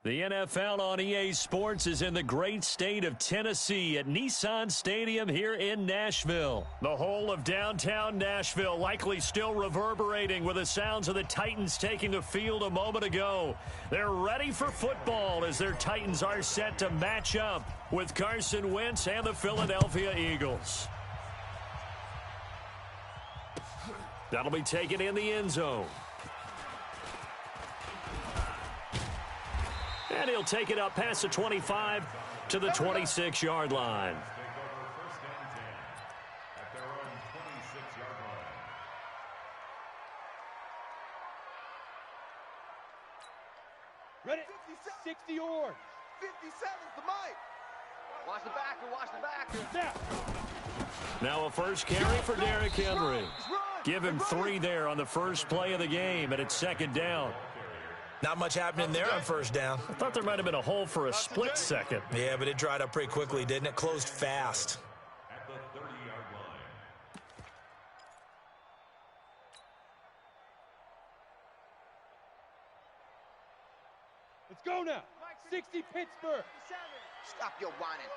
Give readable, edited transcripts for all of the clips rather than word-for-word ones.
The NFL on EA Sports is in the great state of Tennessee at Nissan Stadium here in Nashville. The whole of downtown Nashville likely still reverberating with the sounds of the Titans taking the field a moment ago. They're ready for football as their Titans are set to match up with Carson Wentz and the Philadelphia Eagles. That'll be taken in the end zone. And he'll take it up past the 25 to the 26-yard line. Ready? 60 yards. 57's the mic. Watch the backer, watch the backer. Now a first carry for Derrick Henry. Give him 3 there on the first play of the game, and it's second down. Not much happening there on first down. I thought there might have been a hole for a split second. Yeah, but it dried up pretty quickly, didn't it? Closed fast. At the 30-yard line. Let's go now. 60 Pittsburgh. Stop your whining.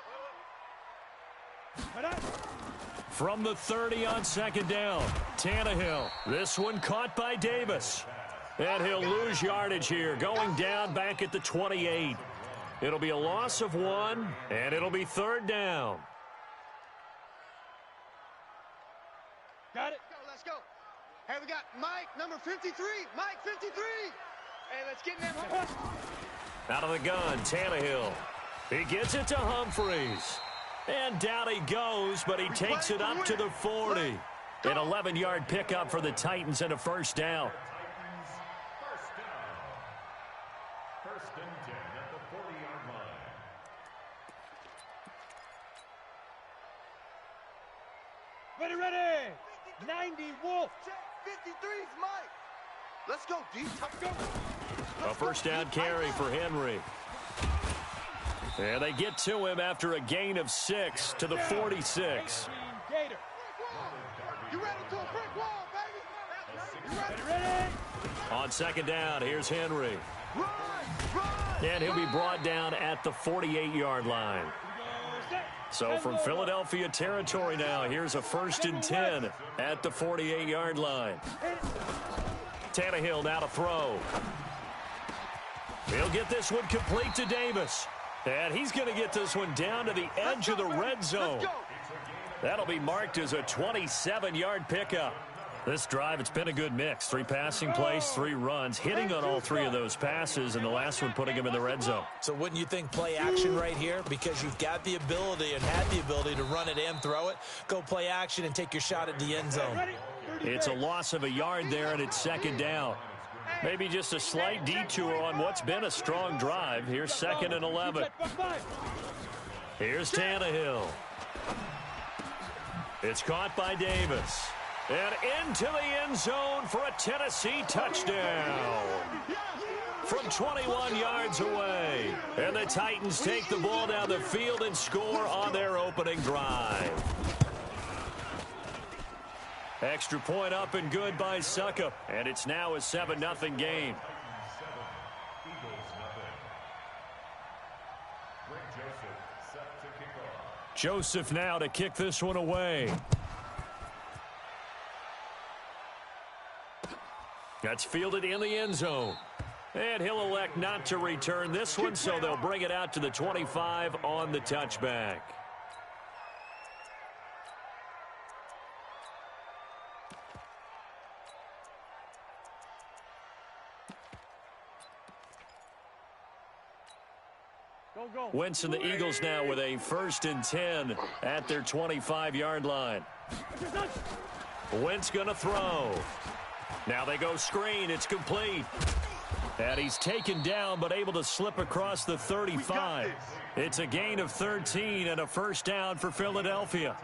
From the 30 on second down, Tannehill. This one caught by Davis. And he'll lose yardage here, going down back at the 28. It'll be a loss of 1, and it'll be third down. Got it. Let's go. Hey, we got Mike, number 53. Mike, 53. Hey, let's get in there. Out of the gun, Tannehill. He gets it to Humphreys. And down he goes, but he takes it up to the 40. An 11-yard pickup for the Titans and a first down. First and 10 at the 40-yard line. Ready. 90 Wolf. 53's Mike. Let's go, D. A first down carry for Henry. And they get to him after a gain of 6 to the 46. Gator. You ready to a brick wall, baby? Ready. On second down, here's Henry. Run. And he'll be brought down at the 48-yard line. So from Philadelphia territory now, here's a first and 10 at the 48-yard line. Tannehill now to throw. He'll get this one complete to Davis. And he's going to get this one down to the edge of the red zone. That'll be marked as a 27-yard pickup. This drive, it's been a good mix. 3 passing plays, 3 runs, hitting on all 3 of those passes, and the last one putting him in the red zone. So wouldn't you think play action right here? Because you've got the ability and had the ability to run it and throw it. Go play action and take your shot at the end zone. It's a loss of a yard there, and it's second down. Maybe just a slight detour on what's been a strong drive. Here's second and 11. Here's Tannehill. It's caught by Davis. And into the end zone for a Tennessee touchdown. From 21 yards away. And the Titans take the ball down the field and score on their opening drive. Extra point up and good by Suckup. And it's now a 7-0 game. Joseph now to kick this one away. That's fielded in the end zone. And he'll elect not to return this one, so they'll bring it out to the 25 on the touchback. Wentz and the Eagles now with a first and 10 at their 25-yard line. Wentz going to throw. Now they go screen. It's complete. And he's taken down but able to slip across the 35. It's a gain of 13 and a first down for Philadelphia.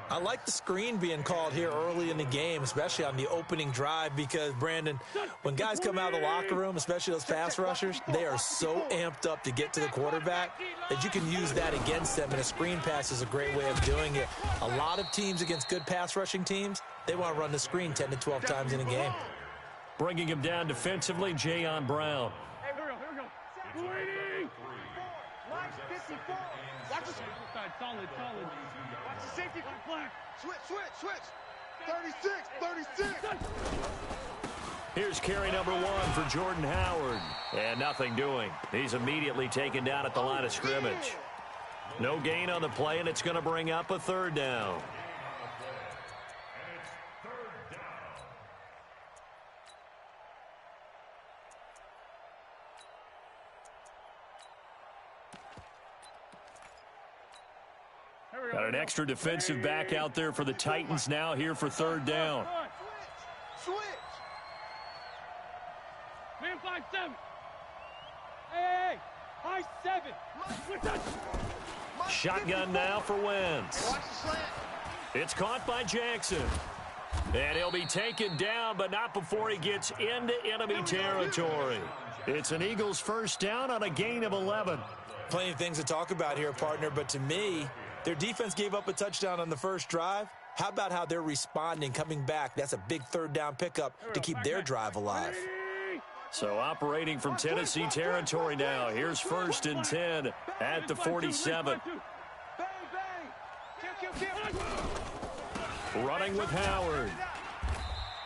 I like the screen being called here early in the game, especially on the opening drive, because, Brandon, when guys come out of the locker room, especially those pass rushers, they are so amped up to get to the quarterback that you can use that against them, and a screen pass is a great way of doing it. A lot of teams against good pass rushing teams, they want to run the screen 10 to 12 times in a game. Bringing him down defensively, Jayon Brown. Hey, here we go. it fall. Watch it. Solid. Watch the safety. Switch. 36. Here's carry number 1 for Jordan Howard. And nothing doing. He's immediately taken down at the line of scrimmage. No gain on the play, and it's going to bring up a third down. Got an extra defensive back out there for the Titans now here for third down. Switch. Man 5-7. Hey, high 7. Shotgun now for Wentz. Watch the slant. It's caught by Jackson. And he'll be taken down, but not before he gets into enemy territory. It's an Eagles first down on a gain of 11. Plenty of things to talk about here, partner, but to me, their defense gave up a touchdown on the first drive. How about how they're responding, coming back? That's a big third down pickup to keep their drive alive. So operating from Tennessee territory now. Here's 1st and 10 at the 47. Bang. Kill. Running with Howard.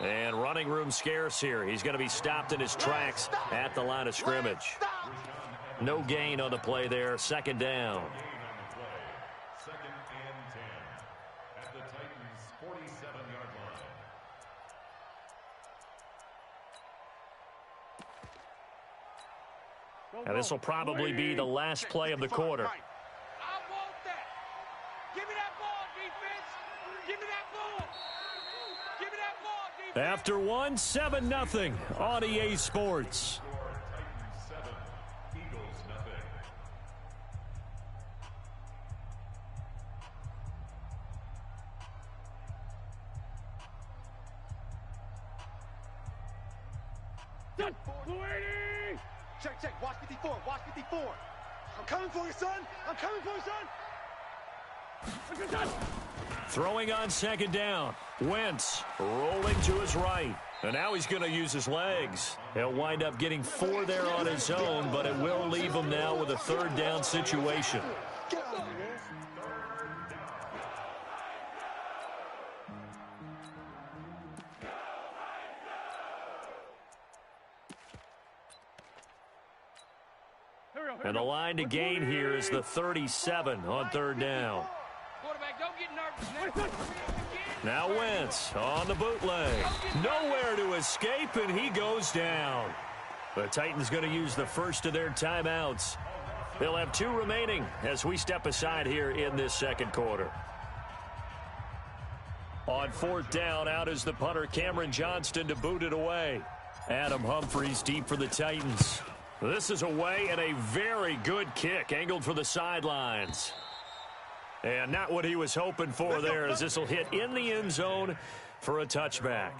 And running room scarce here. He's going to be stopped in his tracks at the line of scrimmage. No gain on the play there. 2nd down. 2nd and 10 at the Titans' 47-yard line. And this will probably be the last play of the quarter. I want that. Give me that ball, defense. Give me that ball, defense. After 1, 7-0 on EA Sports. Titans 7, Eagles nothing. Check. Watch 54. I'm coming for you, son. Throwing on 2nd down. Wentz rolling to his right. And now he's going to use his legs. He'll wind up getting 4 there on his own, but it will leave him now with a 3rd down situation. Get out of here, man. And the line to gain here is the 37 on 3rd down. Quarterback, don't get nervous. Now Wentz on the bootleg. Nowhere to escape, and he goes down. The Titans going to use the first of their timeouts. They'll have 2 remaining as we step aside here in this 2nd quarter. On 4th down, out is the punter Cameron Johnston to boot it away. Adam Humphries deep for the Titans. This is away and a very good kick angled for the sidelines. And not what he was hoping for there, as this will hit in the end zone for a touchback.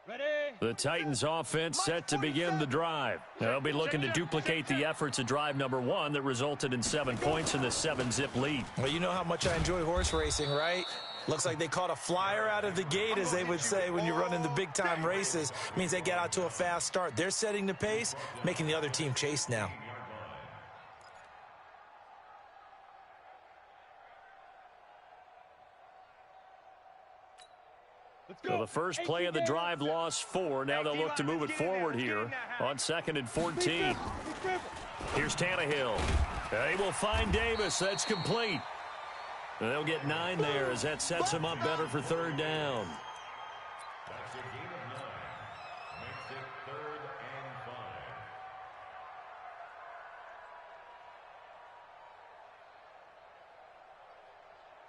Ready? The Titans offense set to begin the drive. They'll be looking to duplicate the efforts of drive number 1 that resulted in 7 points in the 7-zip lead. Well, you know how much I enjoy horse racing, right? Looks like they caught a flyer out of the gate, as they would say when you're running the big-time races. Means they get out to a fast start. They're setting the pace, making the other team chase now. So the first play of the drive lost 4. Now they'll look to move it forward here on 2nd and 14. Here's Tannehill. They will find Davis. That's complete. And they'll get 9 there as that sets him up better for 3rd down. That's a gain of 9. Makes it 3rd and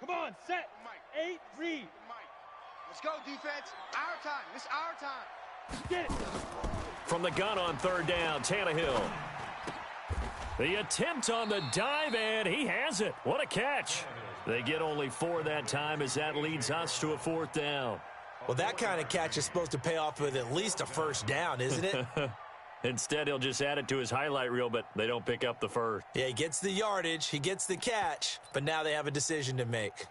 5. Come on, set. 8, read. Let's go, defense. Our time. This is our time. Get it. From the gun on 3rd down, Tannehill. The attempt on the dive, and he has it. What a catch. They get only 4 that time as that leads us to a 4th down. Well, that kind of catch is supposed to pay off with at least a first down, isn't it? Instead, he'll just add it to his highlight reel, but they don't pick up the first. Yeah, he gets the yardage, he gets the catch, but now they have a decision to make.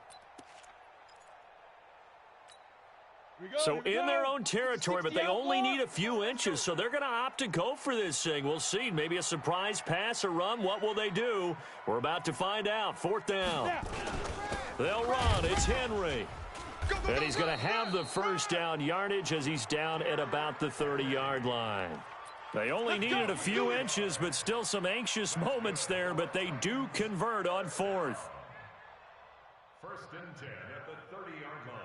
So in their own territory, but they only need a few inches, so they're going to opt to go for this thing. We'll see. Maybe a surprise pass or run. What will they do? We're about to find out. Fourth down. They'll run. It's Henry. And he's going to have the first down yardage as he's down at about the 30-yard line. They only needed a few inches, but still some anxious moments there, but they do convert on fourth. First and 10 at the 30-yard line.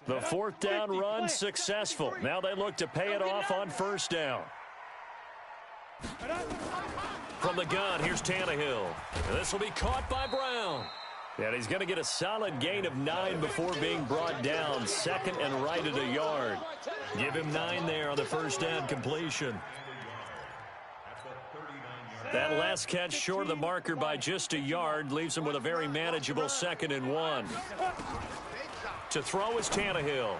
The fourth down run successful. Now they look to pay it off on first down. From the gun, here's Tannehill. And this will be caught by Brown. And he's going to get a solid gain of 9 before being brought down. Second and right at a yard. Give him 9 there on the first down completion. That last catch short of the marker by just a yard leaves him with a very manageable 2nd and 1. To throw is Tannehill.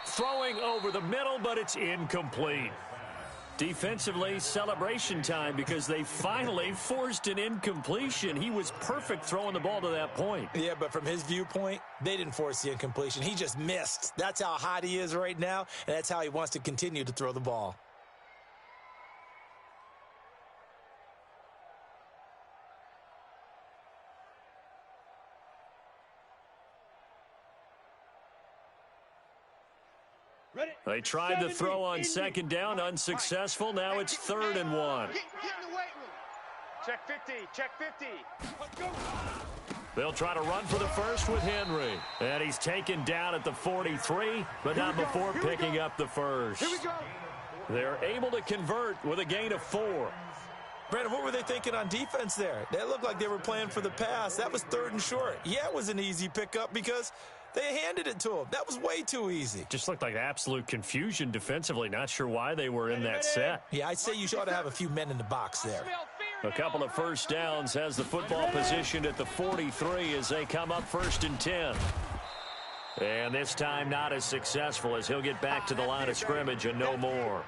Throwing over the middle, but it's incomplete. Defensively, celebration time because they finally forced an incompletion. He was perfect throwing the ball to that point. Yeah, but from his viewpoint, they didn't force the incompletion. He just missed. That's how hot he is right now, and that's how he wants to continue to throw the ball. They tried to throw on second down, unsuccessful. Now it's 3rd and 1. Get in the weight room. Check 50. Check 50. Let's go. They'll try to run for the first with Henry. And he's taken down at the 43, but not before picking up the first. Here we go. They're able to convert with a gain of 4. Brandon, what were they thinking on defense there? They looked like they were playing for the pass. That was 3rd and short. Yeah, it was an easy pickup because they handed it to him. That was way too easy. Just looked like absolute confusion defensively. Not sure why they were in that set. Yeah, I'd say you ought to have a few men in the box there. A couple of first downs has the football positioned at the 43 as they come up 1st and 10. And this time not as successful as he'll get back to the line of scrimmage and no more.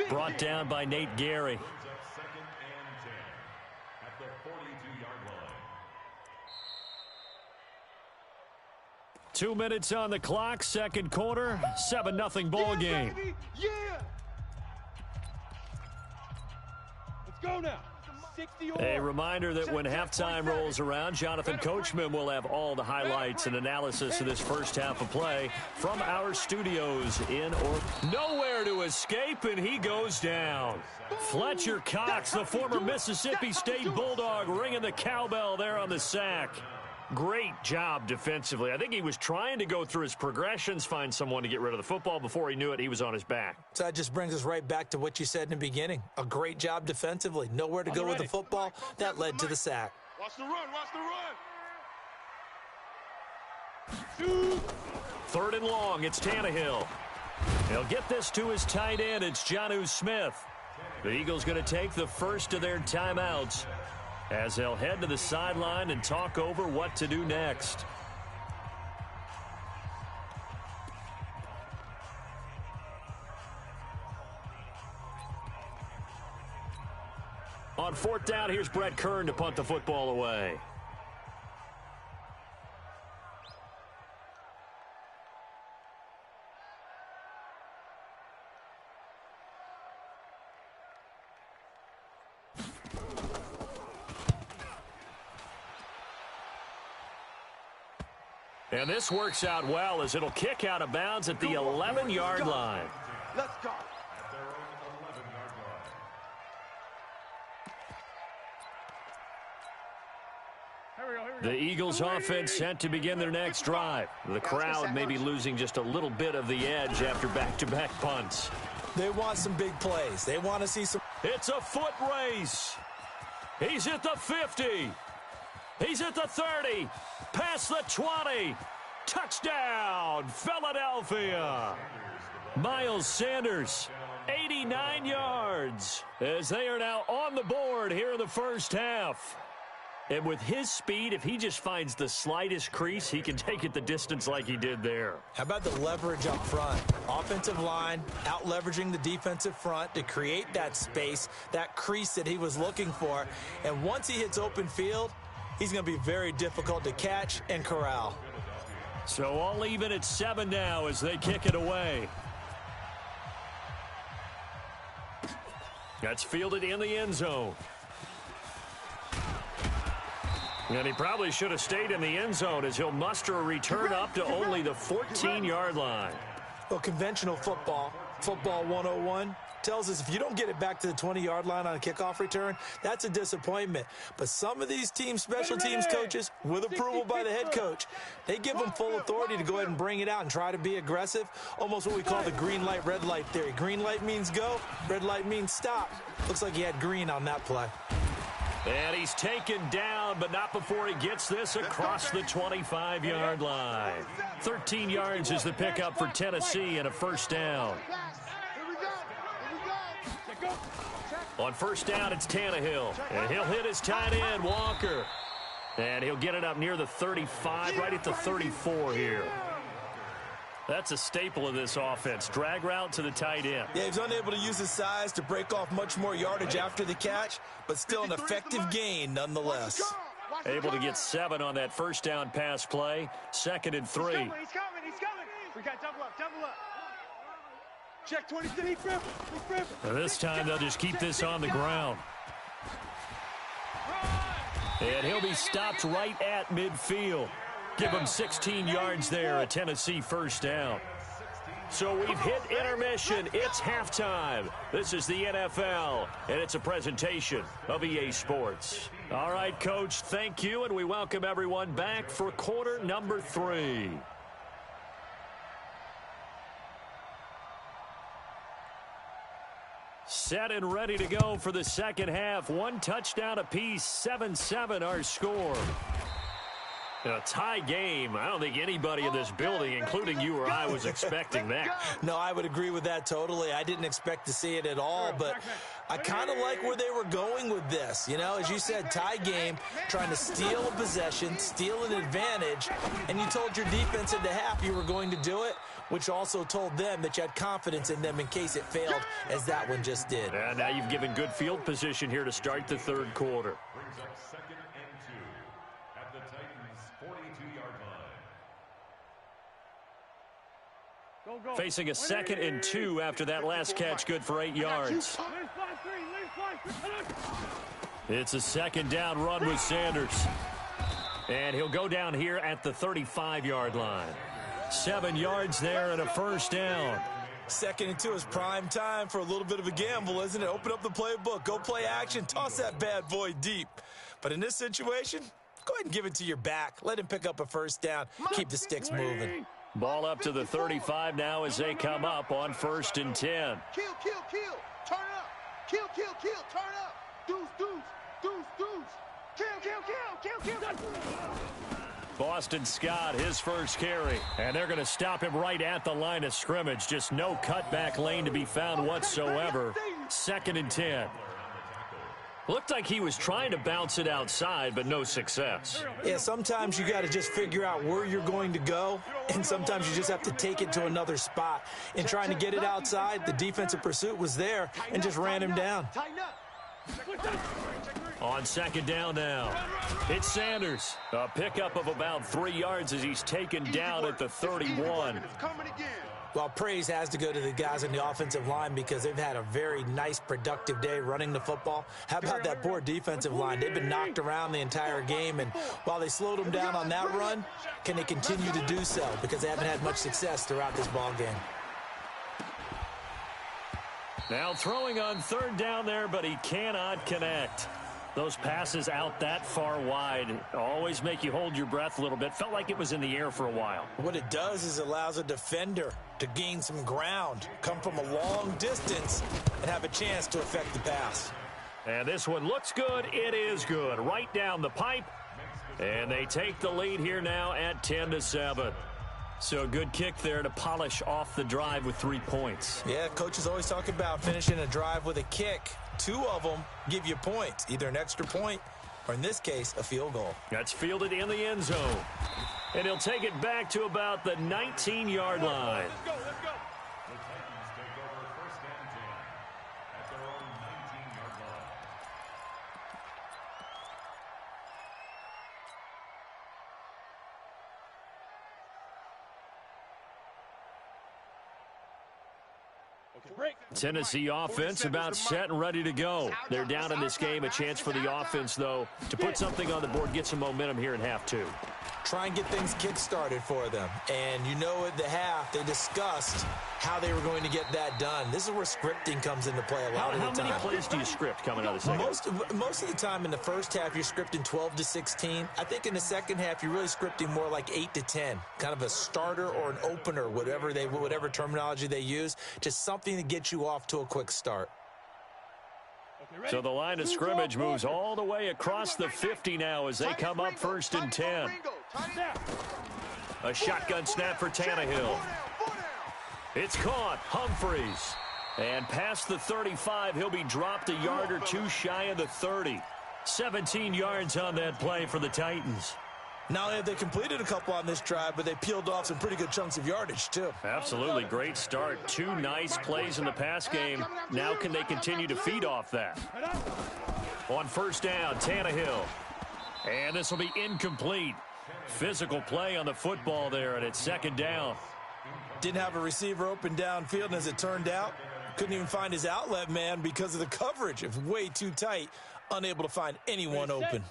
Brought down by Nate Gary. 2 minutes on the clock, second quarter, 7-0 ball game. Yeah. Let's go now. 60 A reminder that when halftime rolls around, Jonathan Coachman will have all the highlights and analysis of this first half of play from our studios in nowhere to escape, and he goes down. Fletcher Cox, the former Mississippi State Bulldog, ringing the cowbell there on the sack. Great job defensively. I think he was trying to go through his progressions, find someone to get rid of the football. Before he knew it, he was on his back. So that just brings us right back to what you said in the beginning. A great job defensively. Nowhere to go with the football. That led to the sack. Watch the run. Watch the run. 3rd and long. It's Tannehill. He'll get this to his tight end. It's Jonnu Smith. The Eagles going to take the first of their timeouts as they'll head to the sideline and talk over what to do next. On 4th down, here's Brett Kern to punt the football away. And this works out well as it'll kick out of bounds at the 11-yard line. Let's go. The Eagles offense set to begin their next drive. The crowd may be losing just a little bit of the edge after back-to-back punts. They want some big plays. They want to see some. It's a foot race. He's at the 50. He's at the 30. Past the 20. Touchdown, Philadelphia. Miles Sanders, 89 yards, as they are now on the board here in the first half. And with his speed, if he just finds the slightest crease, he can take it the distance like he did there. How about the leverage up front? Offensive line out-leveraging the defensive front to create that space, that crease that he was looking for. And once he hits open field, he's going to be very difficult to catch and corral. So all even at 7 now as they kick it away. That's fielded in the end zone. And he probably should have stayed in the end zone as he'll muster a return up to only the 14-yard line. Well, conventional football 101, tells us if you don't get it back to the 20-yard line on a kickoff return, that's a disappointment. But some of these special teams coaches, with approval by the head coach, they give them full authority to go ahead and bring it out and try to be aggressive, almost what we call the green light, red light theory. Green light means go, red light means stop. Looks like he had green on that play. And he's taken down, but not before he gets this across the 25-yard line. 13 yards is the pickup for Tennessee and a first down. On first down, it's Tannehill. And he'll hit his tight end, Walker. And he'll get it up near the 35, right at the 34 here. That's a staple of this offense. Drag route to the tight end. Yeah, he's unable to use his size to break off much more yardage after the catch, but still an effective gain nonetheless. Able to get 7 on that first down pass play. 2nd and 3. He's coming. We got double up. Check 23, he's grip. This time they'll just keep this on the ground. And he'll be stopped right at midfield. Give him 16 yards there, a Tennessee first down. So we've hit intermission. It's halftime. This is the NFL, and it's a presentation of EA Sports. All right, Coach, thank you, and we welcome everyone back for quarter number 3. Set and ready to go for the second half. 1 touchdown apiece, 7-7 our score. A tie game. I don't think anybody in this building, including you or I, was expecting that. No, I would agree with that totally. I didn't expect to see it at all, but I kind of like where they were going with this. You know, as you said, tie game, trying to steal a possession, steal an advantage, and you told your defense in the half you were going to do it, which also told them that you had confidence in them in case it failed, as that one just did. And now you've given good field position here to start the third quarter. Brings up 2nd and 2 at the Titans' 42-yard line. Go. Facing a 2nd and 2 after that last catch, good for 8 yards. It's a 2nd down run with Sanders. And he'll go down here at the 35-yard line. 7 yards there and a first down. 2nd and 2 is prime time for a little bit of a gamble, isn't it? Open up the playbook, go play action, toss that bad boy deep. But in this situation, go ahead and give it to your back. Let him pick up a first down. Keep the sticks moving. Ball up to the 35 now as they come up on 1st and 10. Kill. Turn up. Kill. Turn up. Deuce. Kill. Boston Scott, his first carry. And they're going to stop him right at the line of scrimmage. Just no cutback lane to be found whatsoever. 2nd and 10. Looked like he was trying to bounce it outside, but no success. Yeah, sometimes you got to just figure out where you're going to go, and sometimes you just have to take it to another spot. In trying to get it outside, the defensive pursuit was there and just ran him down. On 2nd down now, it's Sanders. A pickup of about 3 yards as he's taken down at the 31. Well, praise has to go to the guys on the offensive line because they've had a very nice, productive day running the football. How about that poor defensive line? They've been knocked around the entire game, and while they slowed them down on that run, can they continue to do so? Because they haven't had much success throughout this ball game. Now throwing on 3rd down there, but he cannot connect. Those passes out that far wide always make you hold your breath a little bit. Felt like it was in the air for a while. What it does is it allows a defender to gain some ground, come from a long distance, and have a chance to affect the pass. And this one looks good. It is good. Right down the pipe. And they take the lead here now at 10-7. So a good kick there to polish off the drive with 3 points. Yeah, coaches always talk about finishing a drive with a kick. 2 of them give you points, either an extra point or in this case, a field goal. That's fielded in the end zone. And he'll take it back to about the 19-yard line. Let's go, let's go. The Titans take over first and 10 at their own 19-yard line. Okay, break. Tennessee offense about set and ready to go. They're down in this game. A chance for the offense, though, to put something on the board, get some momentum here in half two. Try and get things kick-started for them. And you know at the half, they discussed how they were going to get that done. This is where scripting comes into play a lot of the time. How many plays do you script coming out of the second? Most of the time in the first half, you're scripting 12 to 16. I think in the second half, you're really scripting more like 8 to 10. Kind of a starter or an opener, whatever terminology they use, just something to get you off to a quick start. So the line of scrimmage moves all the way across the 50 now as they come up first and 10. A shotgun snap for Tannehill. It's caught. Humphreys. And past the 35, he'll be dropped a yard or two shy of the 30. 17 yards on that play for the Titans. Not only have they completed a couple on this drive, but they peeled off some pretty good chunks of yardage, too. Absolutely great start. Two nice plays in the pass game. Now can they continue to feed off that? On first down, Tannehill. And this will be incomplete. Physical play on the football there, and it's second down. Didn't have a receiver open downfield, and as it turned out, couldn't even find his outlet man because of the coverage. It was way too tight, unable to find anyone open.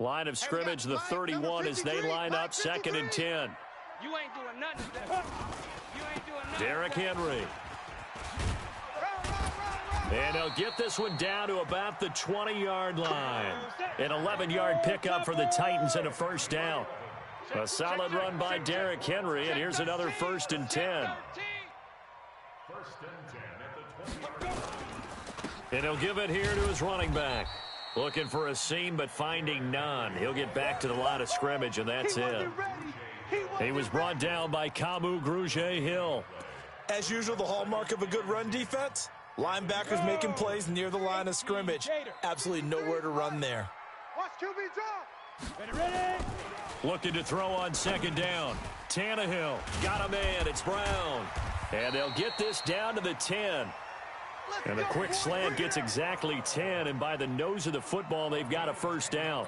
Line of scrimmage, the 31 as they line up second and 10. You ain't doing nothing. You ain't doing nothing. Derrick Henry. And they'll get this one down to about the 20-yard line. An 11-yard pickup for the Titans and a first down. A solid run by Derrick Henry, and here's another first and 10. First and 10 at the 20-yard line. And he'll give it here to his running back. Looking for a seam, but finding none. He'll get back to the line of scrimmage, and that's it. He was brought down by Kamu Grugier-Hill. As usual, the hallmark of a good run defense, linebackers making plays near the line of scrimmage. Absolutely nowhere to run there. Watch QB drop. Ready. Looking to throw on second down. Tannehill got a man. It's Brown. And they'll get this down to the 10. And the quick slant gets exactly 10, and by the nose of the football, they've got a first down.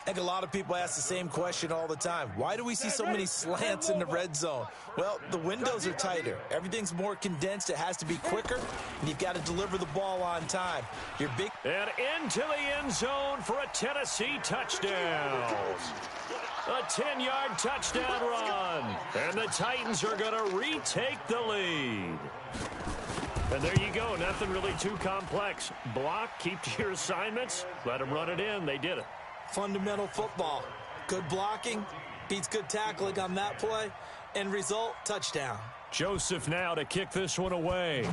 I think a lot of people ask the same question all the time. Why do we see so many slants in the red zone? Well, the windows are tighter. Everything's more condensed. It has to be quicker, and you've got to deliver the ball on time. Your big And into the end zone for a Tennessee touchdown. A 10-yard touchdown run. And the Titans are going to retake the lead. And there you go. Nothing really too complex. Block, keep to your assignments, let them run it in. They did it. fundamental football. Good blocking beats good tackling on that play. End result, touchdown. Joseph now to kick this one away.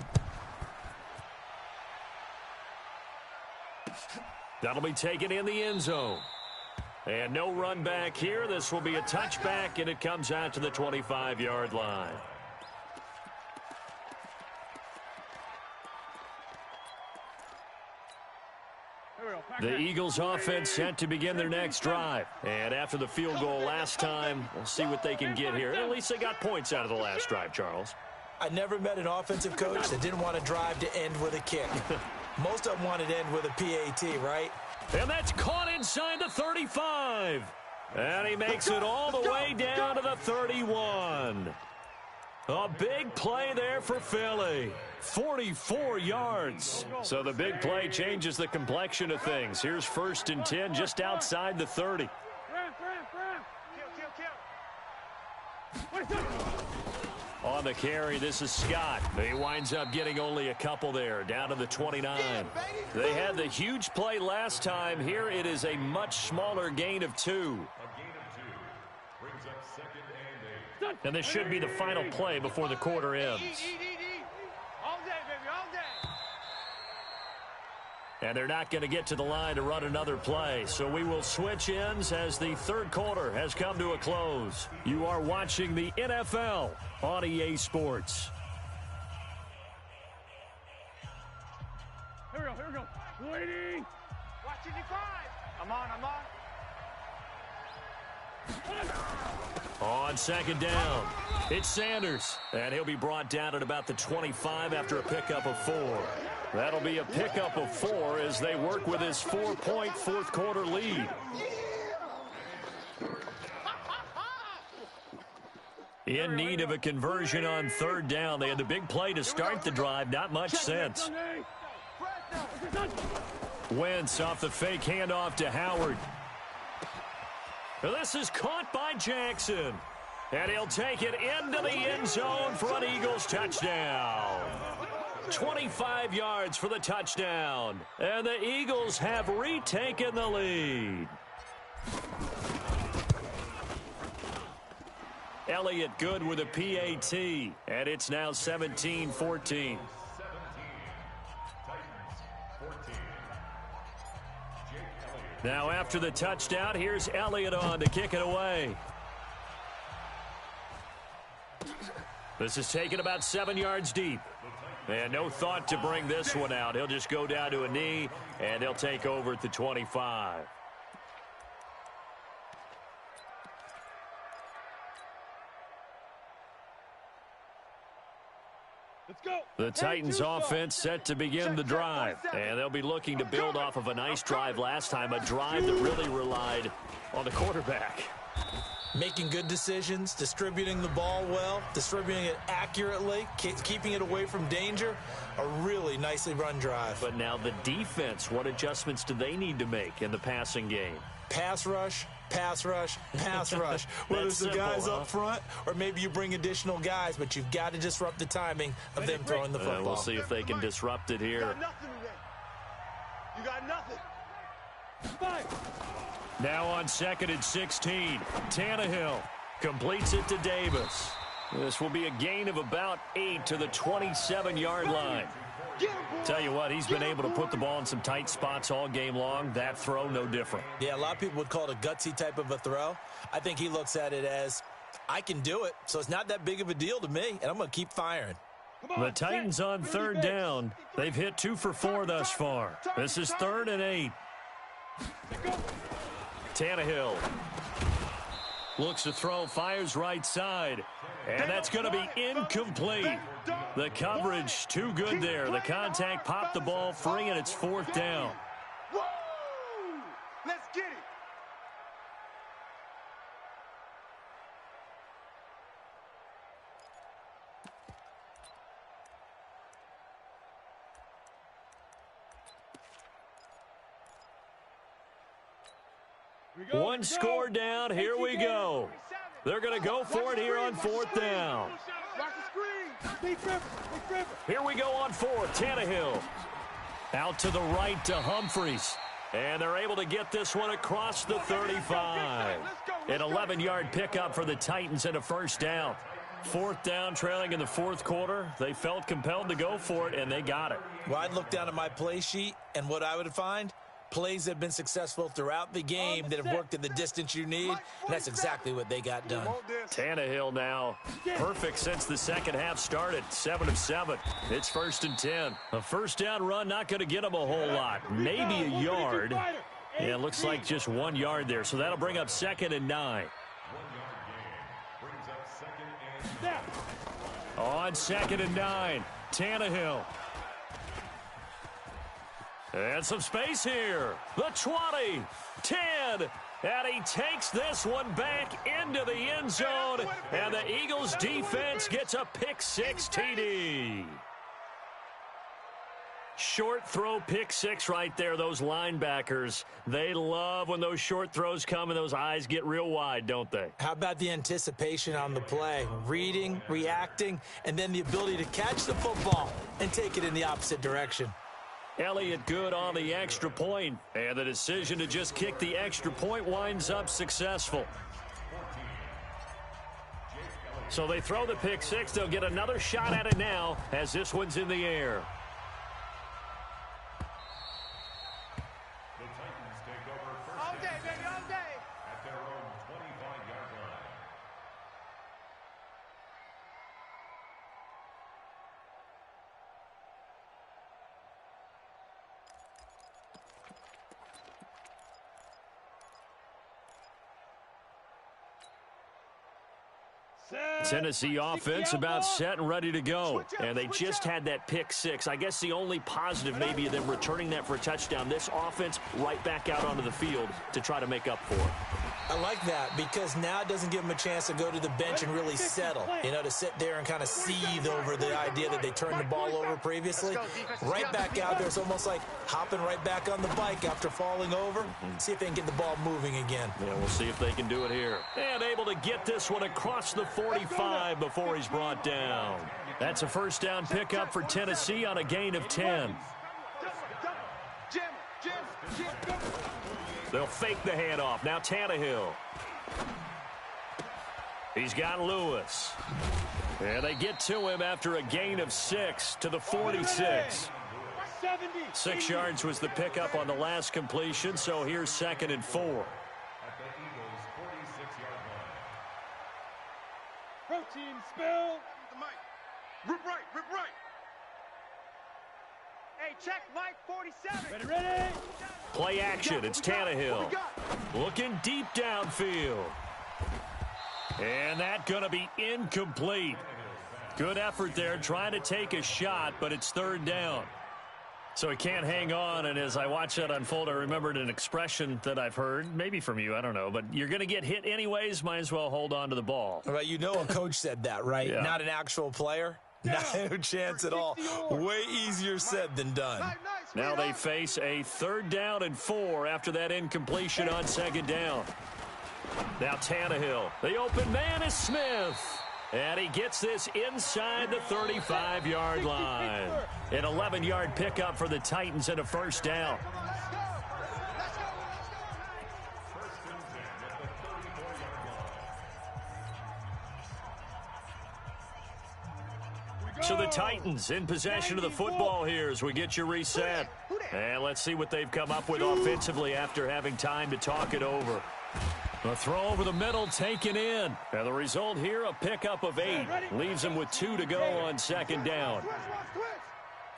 That'll be taken in the end zone. And no run back here. This will be a touchback, and it comes out to the 25-yard line. The Eagles offense set to begin their next drive. And after the field goal last time, we'll see what they can get here. At least they got points out of the last drive, Charles. I never met an offensive coach that didn't want to drive to end with a kick. Most of them wanted to end with a PAT, right? And that's caught inside the 35. And he makes it all the way down to the 31. A big play there for Philly. 44 yards. So the big play changes the complexion of things. Here's 1st and 10 just outside the 30. On the carry, this is Scott. He winds up getting only a couple there, down to the 29. They had the huge play last time. Here it is a much smaller gain of 2. A gain of 2 brings up 2nd and 8. And this should be the final play before the quarter ends. All day, baby, all day. And they're not going to get to the line to run another play. So we will switch ends as the third quarter has come to a close. You are watching the NFL on EA Sports. Here we go, here we go. Waiting. Watch 55. I'm on. On second down, it's Sanders, and he'll be brought down at about the 25 after a pickup of 4. That'll be a pickup of 4 as they work with his 4-point fourth quarter lead. In need of a conversion on third down. They had the big play to start the drive. Not much sense. Wentz off the fake handoff to Howard. This is caught by Jackson. And he'll take it into the end zone for an Eagles touchdown. 25 yards for the touchdown. And the Eagles have retaken the lead. Elliott good with a PAT. And it's now 17-14. Now after the touchdown, here's Elliott on to kick it away. This is taken about 7 yards deep. And no thought to bring this one out. He'll just go down to a knee, and they'll take over at the 25. The Titans offense set to begin the drive, and they'll be looking to build off of a nice drive last time, a drive that really relied on the quarterback. Making good decisions, distributing the ball well, distributing it accurately, keeping it away from danger. A really nicely run drive. But now the defense, what adjustments do they need to make in the passing game? Pass rush, pass rush, pass rush. Whether it's the guys up front or maybe you bring additional guys, but you've got to disrupt the timing of them throwing the football. We'll see if they can disrupt it here. You got nothing. Now on 2nd and 16, Tannehill completes it to Davis. This will be a gain of about 8 to the 27-yard line. Tell you what, he's been able to put the ball in some tight spots all game long. That throw, no different. Yeah, a lot of people would call it a gutsy type of a throw. I think he looks at it as, I can do it, so it's not that big of a deal to me, and I'm going to keep firing. The Titans on third down. They've hit 2 for 4 thus far. This is 3rd and 8. Tannehill looks to throw, fires right side, and that's going to be incomplete. The coverage too good there. The contact popped the ball free, and it's 4th down. Woo! Let's get it. One score down. Here we go. They're going to go for it here on 4th down. Here we go on 4th. Tannehill out to the right to Humphries. And they're able to get this one across the 35. An 11-yard pickup for the Titans and a 1st down. 4th down, trailing in the 4th quarter. They felt compelled to go for it, and they got it. Well, I'd look down at my play sheet, and what I would find, plays that have been successful throughout the game that have worked at the distance you need, and that's exactly what they got done. Tannehill now perfect since the second half started. 7 of 7. It's 1st and 10. A 1st down run, not going to get them a whole lot. Maybe a yard. Yeah, it looks like just 1 yard there. So that'll bring up 2nd and 9. On 2nd and 9, Tannehill. And some space here. The 20, 10, and he takes this one back into the end zone, and the Eagles defense gets a pick 6 TD. Short throw, pick 6 right there. Those linebackers, they love when those short throws come and those eyes get real wide, don't they? How about the anticipation on the play? Reading, reacting, and then the ability to catch the football and take it in the opposite direction. Elliott good on the extra point, and the decision to just kick the extra point winds up successful. So they throw the pick 6. They'll get another shot at it now as this one's in the air. The Titans take over first All day, and baby, all day. at their own 25-yard line. Tennessee offense about set and ready to go. And they just had that pick six. I guess the only positive maybe of them returning that for a touchdown. This offense right back out onto the field to try to make up for it. I like that because now it doesn't give them a chance to go to the bench and really settle, to sit there and kind of seethe over the idea that they turned the ball over previously. Right back out there. It's almost like hopping right back on the bike after falling over. See if they can get the ball moving again. Yeah, we'll see if they can do it here. And able to get this one across the 45 before he's brought down. That's a first down pickup for Tennessee on a gain of 10. They'll fake the handoff. Now Tannehill. He's got Lewis. And they get to him after a gain of 6 to the 46. 6 yards was the pickup on the last completion, so here's 2nd and 4. At the Eagles' 46-yard line. Protein spill. Rip right. Hey, check Mike 47. Ready. Play action. It's Tannehill. Looking deep downfield. And that's going to be incomplete. Good effort there trying to take a shot, but it's 3rd down. So he can't hang on, and as I watch that unfold, I remembered an expression that I've heard, maybe from you, I don't know, but you're going to get hit anyways, might as well hold on to the ball. Well, a coach said that, right? Yeah. Not an actual player. No chance at all. Way easier said than done. Now they face a 3rd down and 4 after that incompletion on 2nd down. Now Tannehill. The open man is Smith. And he gets this inside the 35-yard line. An 11-yard pickup for the Titans and a first down. So the Titans in possession of the football here as we get you reset. And let's see what they've come up with offensively after having time to talk it over. A throw over the middle taken in. And the result here, a pickup of 8. Leaves them with 2 to go on 2nd down.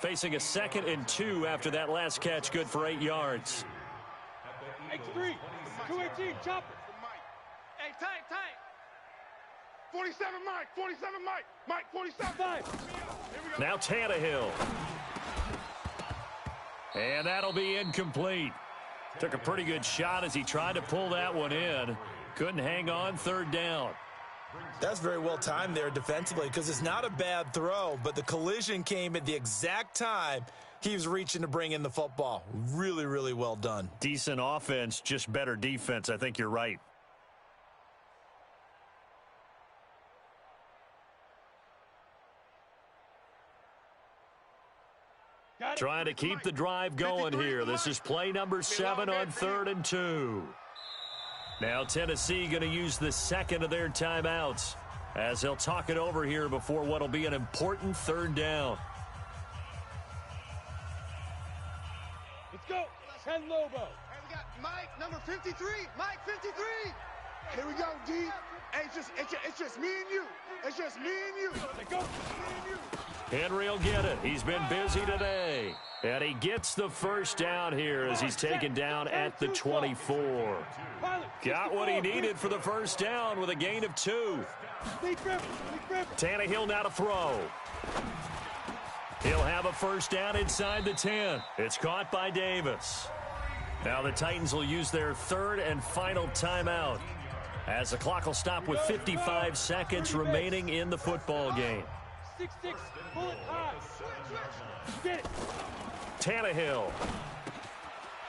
Facing a 2nd and 2 after that last catch, good for 8 yards. X3, 218, chop it. Hey, tight. 47 Mike, 47 Mike. Mike, 47. 5. Now Tannehill. And that'll be incomplete. Took a pretty good shot as he tried to pull that one in. Couldn't hang on, 3rd down. That's very well timed there defensively because it's not a bad throw, but the collision came at the exact time he was reaching to bring in the football. Really, really well done. Decent offense, just better defense. I think you're right. Trying to keep the drive going here. This is play number 7 on 3rd and 2. Now Tennessee going to use the 2nd of their timeouts as they'll talk it over here before what will be an important 3rd down. Let's go. 10 Lobo. Hey, we got Mike, number 53. Mike, 53. Here we go, D. Hey, it's just me and you. It's just me and you. Let's go. Me and you. Henry will get it. He's been busy today. And he gets the first down here as he's taken down at the 24. Got what he needed for the first down with a gain of 2. Tannehill now to throw. He'll have a first down inside the 10. It's caught by Davis. Now the Titans will use their 3rd and final timeout as the clock will stop with 55 seconds remaining in the football game. 6-6, pull it high. Get it. Tannehill.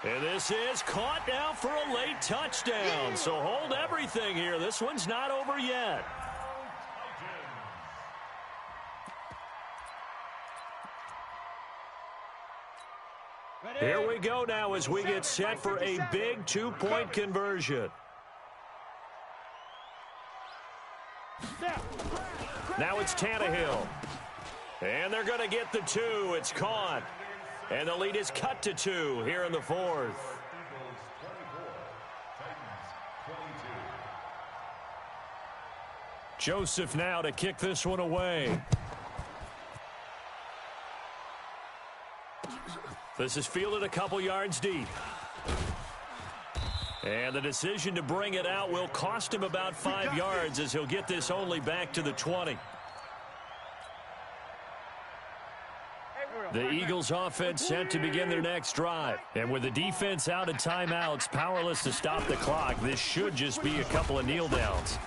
And this is caught now for a late touchdown. So hold everything here. This one's not over yet. Here we go now as we get set for a big 2-point conversion. Now it's Tannehill. And they're going to get the 2. It's caught. And the lead is cut to 2 here in the 4th. Joseph now to kick this one away. This is fielded a couple yards deep. And the decision to bring it out will cost him about 5 yards as he'll get this only back to the 20. The Eagles offense set to begin their next drive. And with the defense out of timeouts, powerless to stop the clock, this should just be a couple of kneel downs.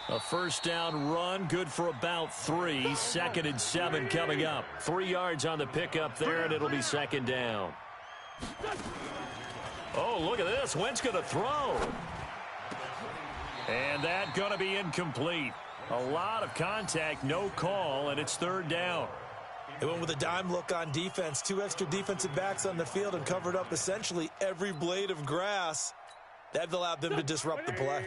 A first down run, good for about 3. 2nd and 7 coming up. 3 yards on the pickup there, and it'll be 2nd down. Oh, look at this. Wentz going to throw. And that going to be incomplete. A lot of contact, no call, and it's 3rd down. They went with a dime look on defense. 2 extra defensive backs on the field and covered up essentially every blade of grass. That allowed them to disrupt the play.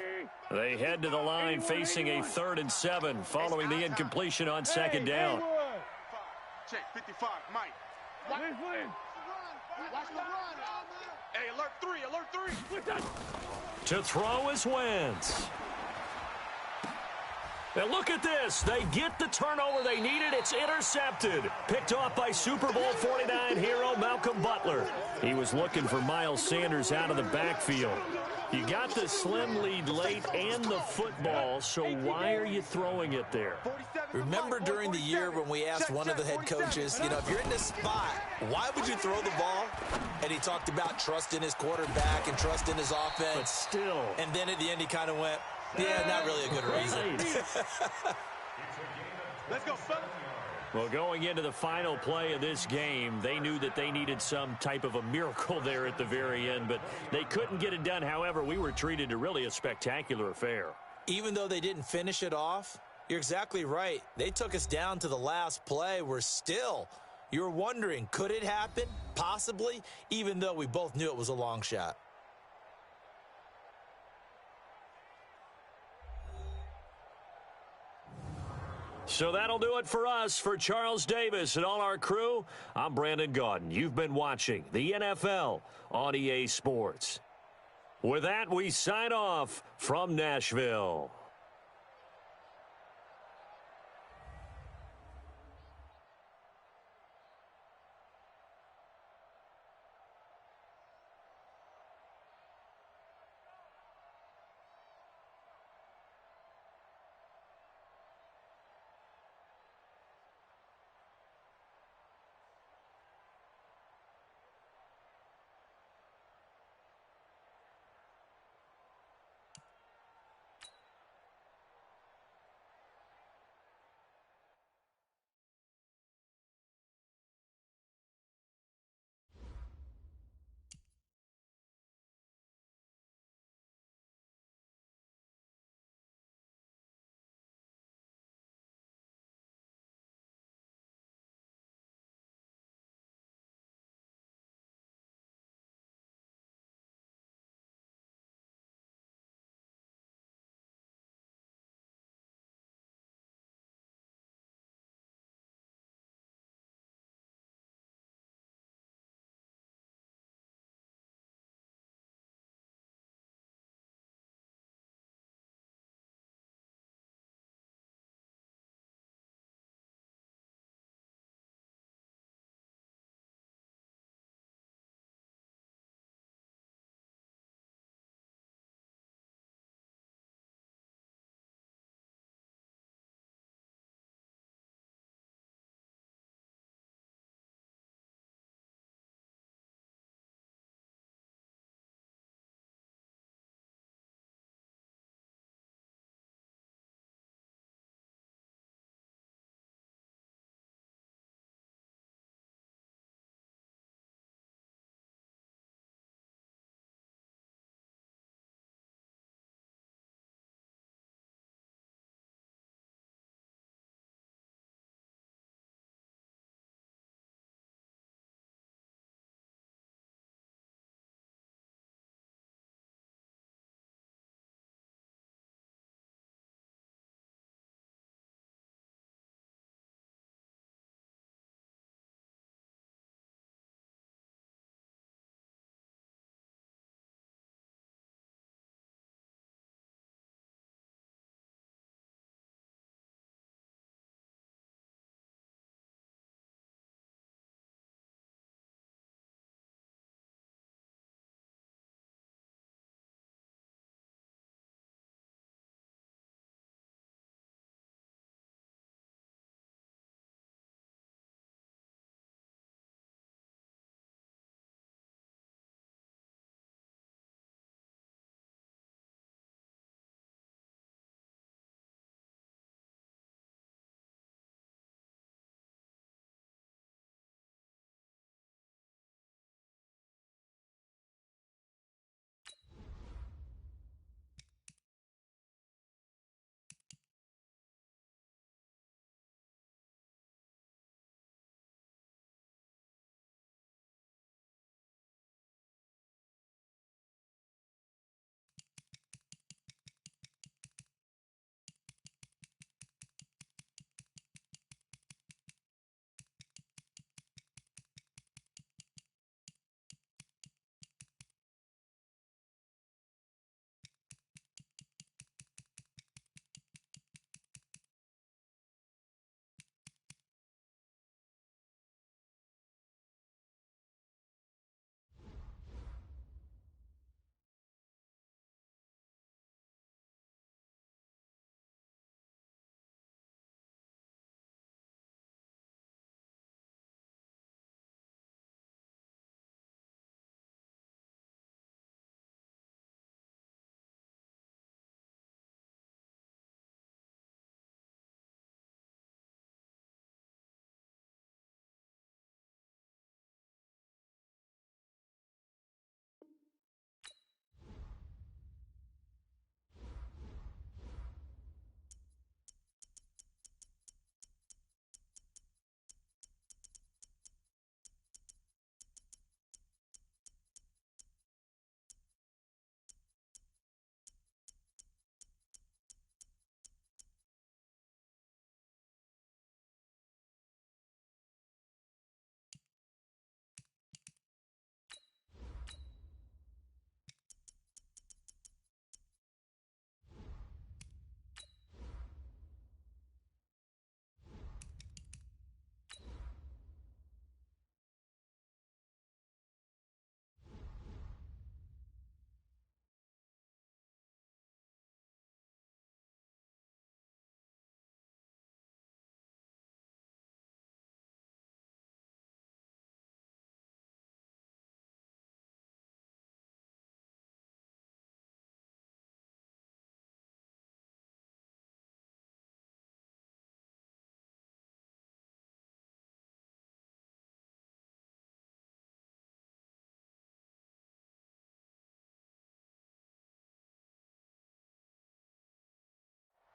They head to the line facing a 3rd and 7 following the incompletion on 2nd down. Check 55, Mike. Watch the run. Hey, alert 3. To throw is Wentz. And look at this. They get the turnover they needed. It's intercepted. Picked off by Super Bowl 49 hero Malcolm Butler. He was looking for Miles Sanders out of the backfield. You got the slim lead late and the football, so why are you throwing it there? Remember during the year when we asked one of the head coaches, if you're in this spot, why would you throw the ball? And he talked about trust in his quarterback and trust in his offense. But still. And then at the end he kind of went, yeah, not really a good reason. Let's go, fellas. Well, going into the final play of this game, they knew that they needed some type of a miracle there at the very end, but they couldn't get it done. However, we were treated to really a spectacular affair. Even though they didn't finish it off, you're exactly right. They took us down to the last play. You're wondering, could it happen? Possibly, even though we both knew it was a long shot. So that'll do it for us. For Charles Davis and all our crew, I'm Brandon Gaudin. You've been watching the NFL on EA Sports. With that, we sign off from Nashville.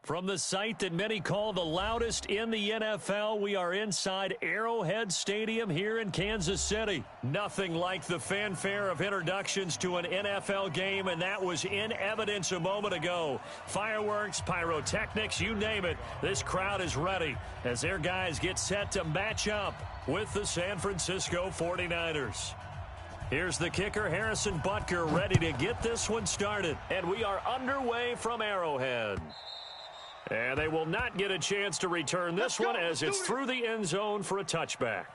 From the site that many call the loudest in the NFL, we are inside Arrowhead Stadium here in Kansas City. Nothing like the fanfare of introductions to an NFL game, and that was in evidence a moment ago. Fireworks, pyrotechnics, you name it. This crowd is ready as their guys get set to match up with the San Francisco 49ers. Here's the kicker, Harrison Butker, ready to get this one started. And we are underway from Arrowhead. And they will not get a chance to return this one as it's through the end zone for a touchback.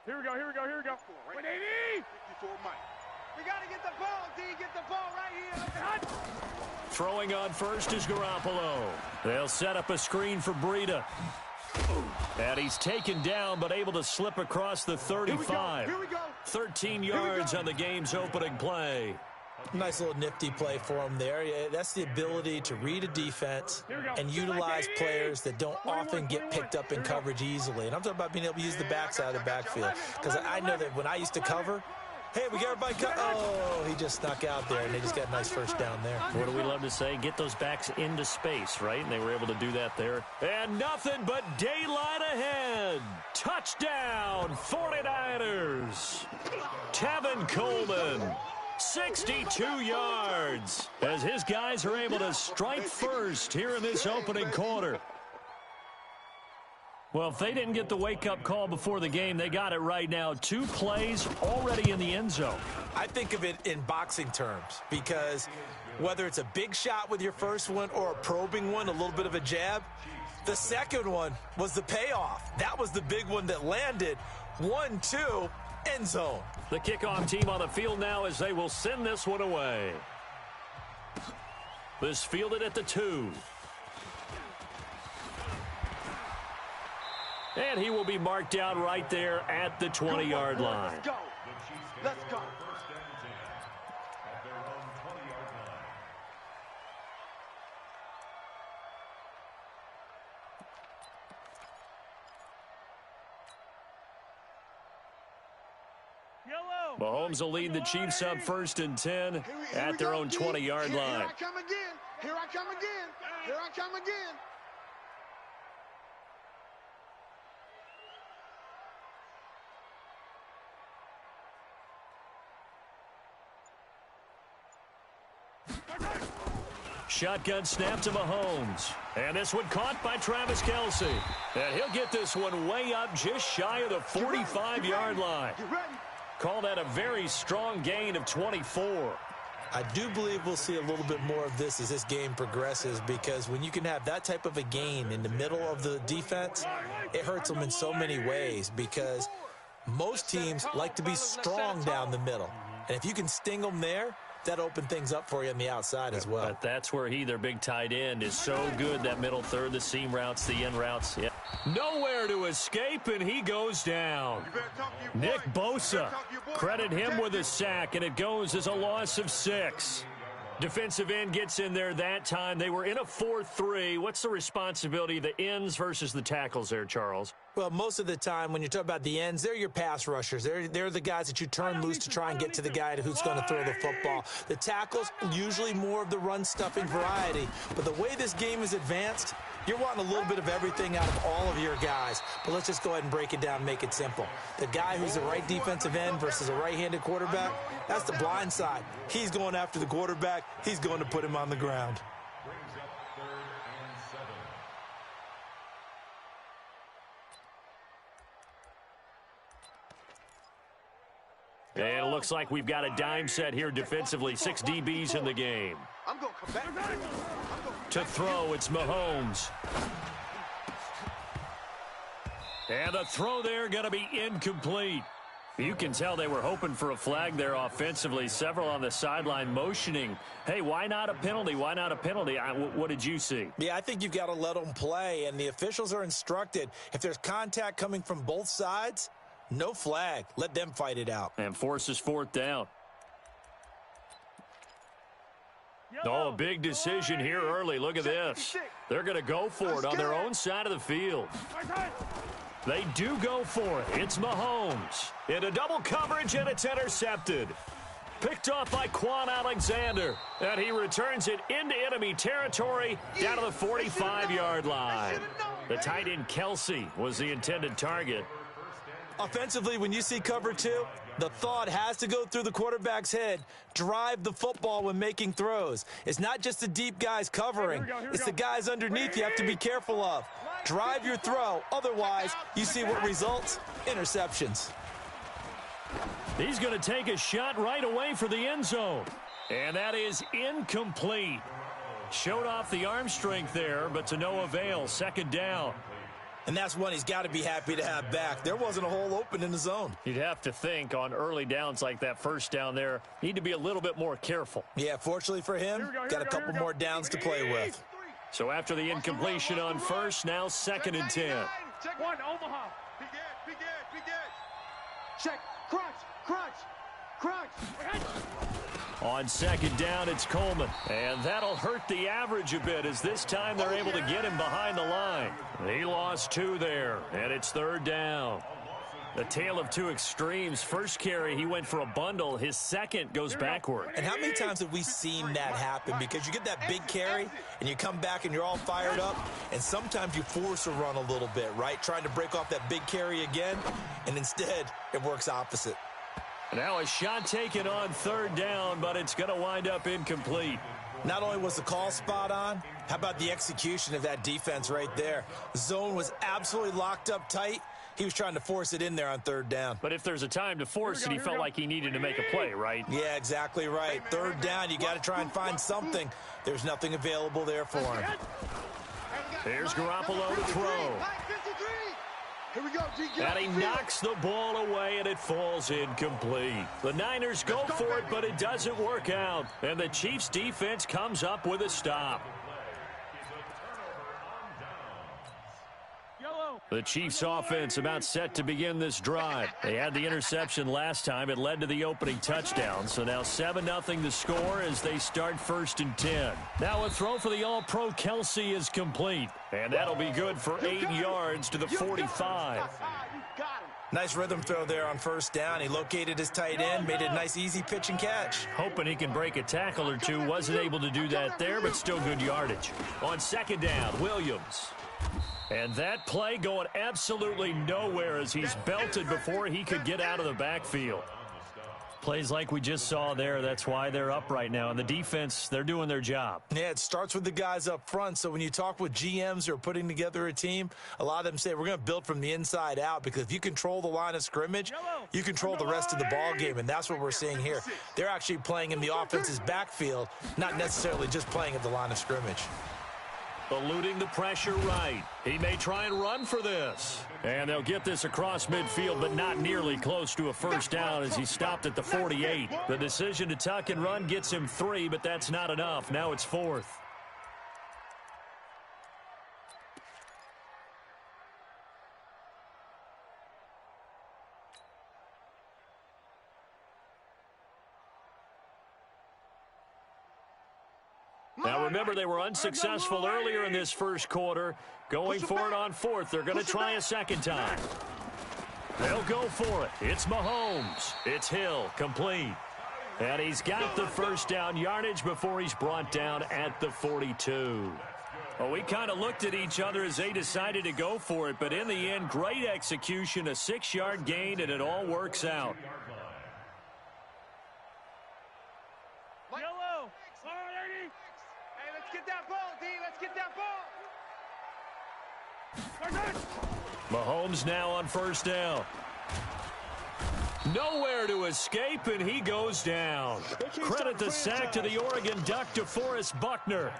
Here we go. 180! 54 Mike. We got to get the ball, D. Get the ball right here. Throwing on first is Garoppolo. They'll set up a screen for Breida. And he's taken down but able to slip across the 35. Here we go. 13 yards on the game's opening play. Nice little nifty play for him there. Yeah, that's the ability to read a defense and utilize players that don't often get picked up in coverage easily. And I'm talking about being able to use the backside of the backfield. Because I know that when I used to cover, hey, we got everybody cut. Oh, he just snuck out there, and they just got a nice first down there. What do we love to say? Get those backs into space, right? And they were able to do that there. And nothing but daylight ahead. Touchdown, 49ers. Tevin Coleman. 62 yards as his guys are able to strike first here in this opening quarter. Well, if they didn't get the wake-up call before the game, they got it right now. 2 plays already in the end zone. I think of it in boxing terms because whether it's a big shot with your first one or a probing one, a little bit of a jab, the second one was the payoff. That was the big one that landed. 1-2, end zone. The kickoff team on the field now as they will send this one away. This fielded at the 2. And he will be marked down right there at the 20-yard line. Let's go. Let's go. Mahomes will lead the Chiefs up 1st and 10 at their own 20-yard line. Here I come again. Here I come again. Here I come again. Shotgun snap to Mahomes. And this one caught by Travis Kelce. And he'll get this one way up just shy of the 45-yard line. Call that a very strong gain of 24. I do believe we'll see a little bit more of this as this game progresses because when you can have that type of a gain in the middle of the defense, it hurts them in so many ways because most teams like to be strong down the middle. And if you can sting them there, that opened things up for you on the outside as well. But that's where their big tight end, is so good, that middle third, the seam routes, the in routes. Yeah. Nowhere to escape, and he goes down. Nick Bosa, credit him with a sack, and it goes as a loss of 6. Defensive end gets in there that time. They were in a 4-3. What's the responsibility of the ends versus the tackles there, Charles? Well, most of the time when you talk about the ends, they're your pass rushers. They're the guys that you turn loose to try and get to the guy who's going to throw the football. The tackles, usually more of the run-stuffing variety. But the way this game is advanced, you're wanting a little bit of everything out of all of your guys. But let's just go ahead and break it down and make it simple. The guy who's the right defensive end versus a right-handed quarterback, that's the blind side. He's going after the quarterback. He's going to put him on the ground. And it looks like we've got a dime set here defensively. 6 DBs in the game. I'm going to come back. To throw, it's Mahomes. And the throw there going to be incomplete. You can tell they were hoping for a flag there offensively. Several on the sideline motioning, hey, why not a penalty? Why not a penalty? What did you see? Yeah, I think you've got to let them play, and the officials are instructed. If there's contact coming from both sides, no flag. Let them fight it out. And forces fourth down. Oh, a big decision here early. Look at this. They're going to go for it on their own side of the field. They do go for it. It's Mahomes. Into double coverage, and it's intercepted. Picked off by Quan Alexander. And he returns it into enemy territory down to the 45-yard line. The tight end Kelsey was the intended target. Offensively, when you see cover two, the thought has to go through the quarterback's head. Drive the football when making throws. It's not just the deep guys covering. It's the guys underneath you have to be careful of. Drive your throw. Otherwise, you see what results? Interceptions. He's going to take a shot right away for the end zone. And that is incomplete. Showed off the arm strength there, but to no avail. Second down. And that's one he's got to be happy to have back. There wasn't a hole open in the zone. You'd have to think on early downs like that first down there, need to be a little bit more careful. Yeah, fortunately for him, got a couple more downs to play with. So after the incompletion on first, now 2nd and 10. Check one, Omaha. Be good. Check. Crunch. On 2nd down, it's Coleman. And that'll hurt the average a bit as this time they're able to get him behind the line. He lost 2 there, and it's 3rd down. A tale of two extremes. First carry, he went for a bundle. His second goes backward. And how many times have we seen that happen? Because you get that big carry, and you come back and you're all fired up, and sometimes you force a run a little bit, right? Trying to break off that big carry again, and instead it works opposite. Now a shot taken on 3rd down, but it's going to wind up incomplete. Not only was the call spot on, how about the execution of that defense right there? The zone was absolutely locked up tight. He was trying to force it in there on 3rd down. But if there's a time to force it, he felt like he needed to make a play, right? Yeah, exactly right. 3rd down, you got to try and find something. There's nothing available there for him. Here's Garoppolo to throw. Here we go, D. And he knocks the ball away, and it falls incomplete. The Niners go for it, but it doesn't work out. And the Chiefs' defense comes up with a stop. The Chiefs' offense about set to begin this drive. They had the interception last time. It led to the opening touchdown. So now 7-0 the score as they start 1st and 10. Now a throw for the All-Pro Kelsey is complete. And that'll be good for 8 yards to the 45. Nice rhythm throw there on 1st down. He located his tight end, made a nice easy pitch and catch. Hoping he can break a tackle or two. Wasn't able to do that there, but still good yardage. On 2nd down, Williams. And that play going absolutely nowhere as he's belted before he could get out of the backfield. Plays like we just saw there, that's why they're up right now. And the defense, they're doing their job. Yeah, it starts with the guys up front. So when you talk with GMs who are putting together a team, a lot of them say we're going to build from the inside out, because if you control the line of scrimmage, you control the rest of the ball game. And that's what we're seeing here. They're actually playing in the offense's backfield, not necessarily just playing at the line of scrimmage. Eluding the pressure right. He may try and run for this. And they'll get this across midfield, but not nearly close to a 1st down as he stopped at the 48. The decision to tuck and run gets him 3, but that's not enough. Now it's 4th. Now, remember, they were unsuccessful earlier in this first quarter. Going for it on 4th. They're going to try a second time. They'll go for it. It's Mahomes. It's Hill. Complete. And he's got the 1st down yardage before he's brought down at the 42. Well, we kind of looked at each other as they decided to go for it. But in the end, great execution, a 6-yard gain, and it all works out. Yellow. Hey, let's get that ball, D. Let's get that ball. Mahomes now on 1st down. Nowhere to escape, and he goes down. Credit the sack to the Oregon Duck, DeForest Buckner.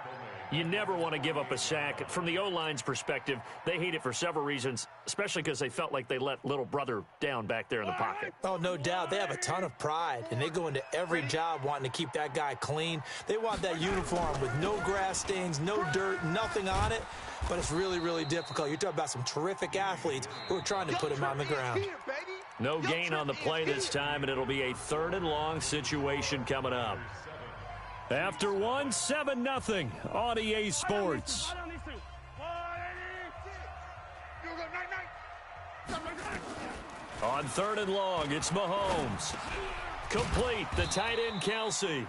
You never want to give up a sack. From the O-line's perspective, they hate it for several reasons, especially because they felt like they let little brother down back there in the pocket. Oh, no doubt. They have a ton of pride, and they go into every job wanting to keep that guy clean. They want that uniform with no grass stains, no dirt, nothing on it. But it's really, really difficult. You're talking about some terrific athletes who are trying to put him on the ground. No gain on the play this time, and it'll be a 3rd and long situation coming up. After 7-0 on EA Sports. On 3rd and long, it's Mahomes. Complete, the tight end Kelsey.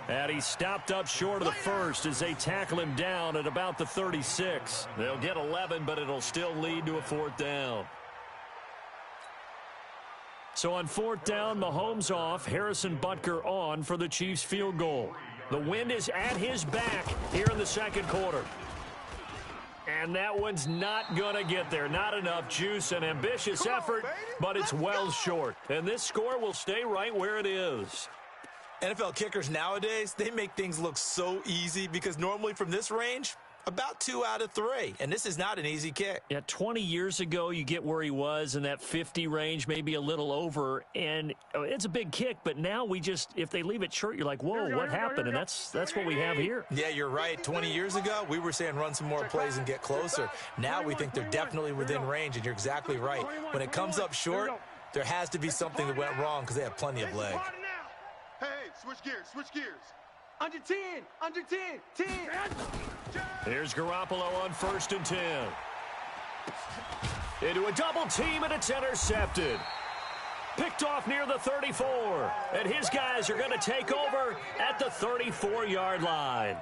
And he stopped up short of the first as they tackle him down at about the 36. They'll get 11, but it'll still lead to a 4th down. So on 4th down, Mahomes off, Harrison Butker on for the Chiefs field goal. The wind is at his back here in the 2nd quarter. And that one's not going to get there. Not enough juice, an ambitious effort, but it's well short. And this score will stay right where it is. NFL kickers nowadays, they make things look so easy because normally from this range, about 2 out of 3. And this is not an easy kick. Yeah, 20 years ago, you get where he was in that 50 range, maybe a little over. And it's a big kick, but now if they leave it short, you're like, whoa, what happened? And that's what we have here. Yeah, you're right. 20 years ago, we were saying run some more plays and get closer. Now we think they're definitely within range, and you're exactly right. When it comes up short, there has to be something that went wrong because they have plenty of leg. Hey, switch gears. Under 10, 10. Here's Garoppolo on 1st and 10. Into a double team, and it's intercepted. Picked off near the 34. And his guys are going to take over at the 34-yard line.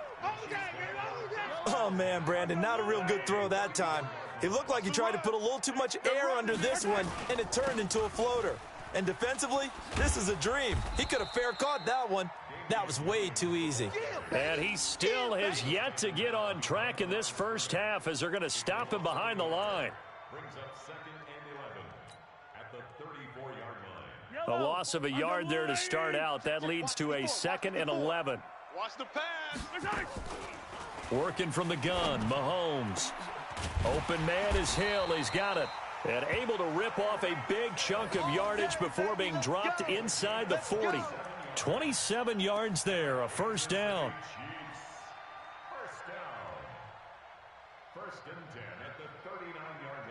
Oh, man, Brandon, not a real good throw that time. It looked like he tried to put a little too much air under this one, and it turned into a floater. And defensively, this is a dream. He could have fair caught that one. That was way too easy. And he still has yet to get on track in this first half as they're going to stop him behind the line. Brings up 2nd and 11 at the 34-yard line. A loss of a yard there to start out. That leads to a 2nd and 11. Watch the pass. Working from the gun, Mahomes. Open man is Hill. He's got it. And able to rip off a big chunk of yardage before being dropped inside the 40. 27 yards there, a 1st down. First down. 1st and 10 at the 39-yard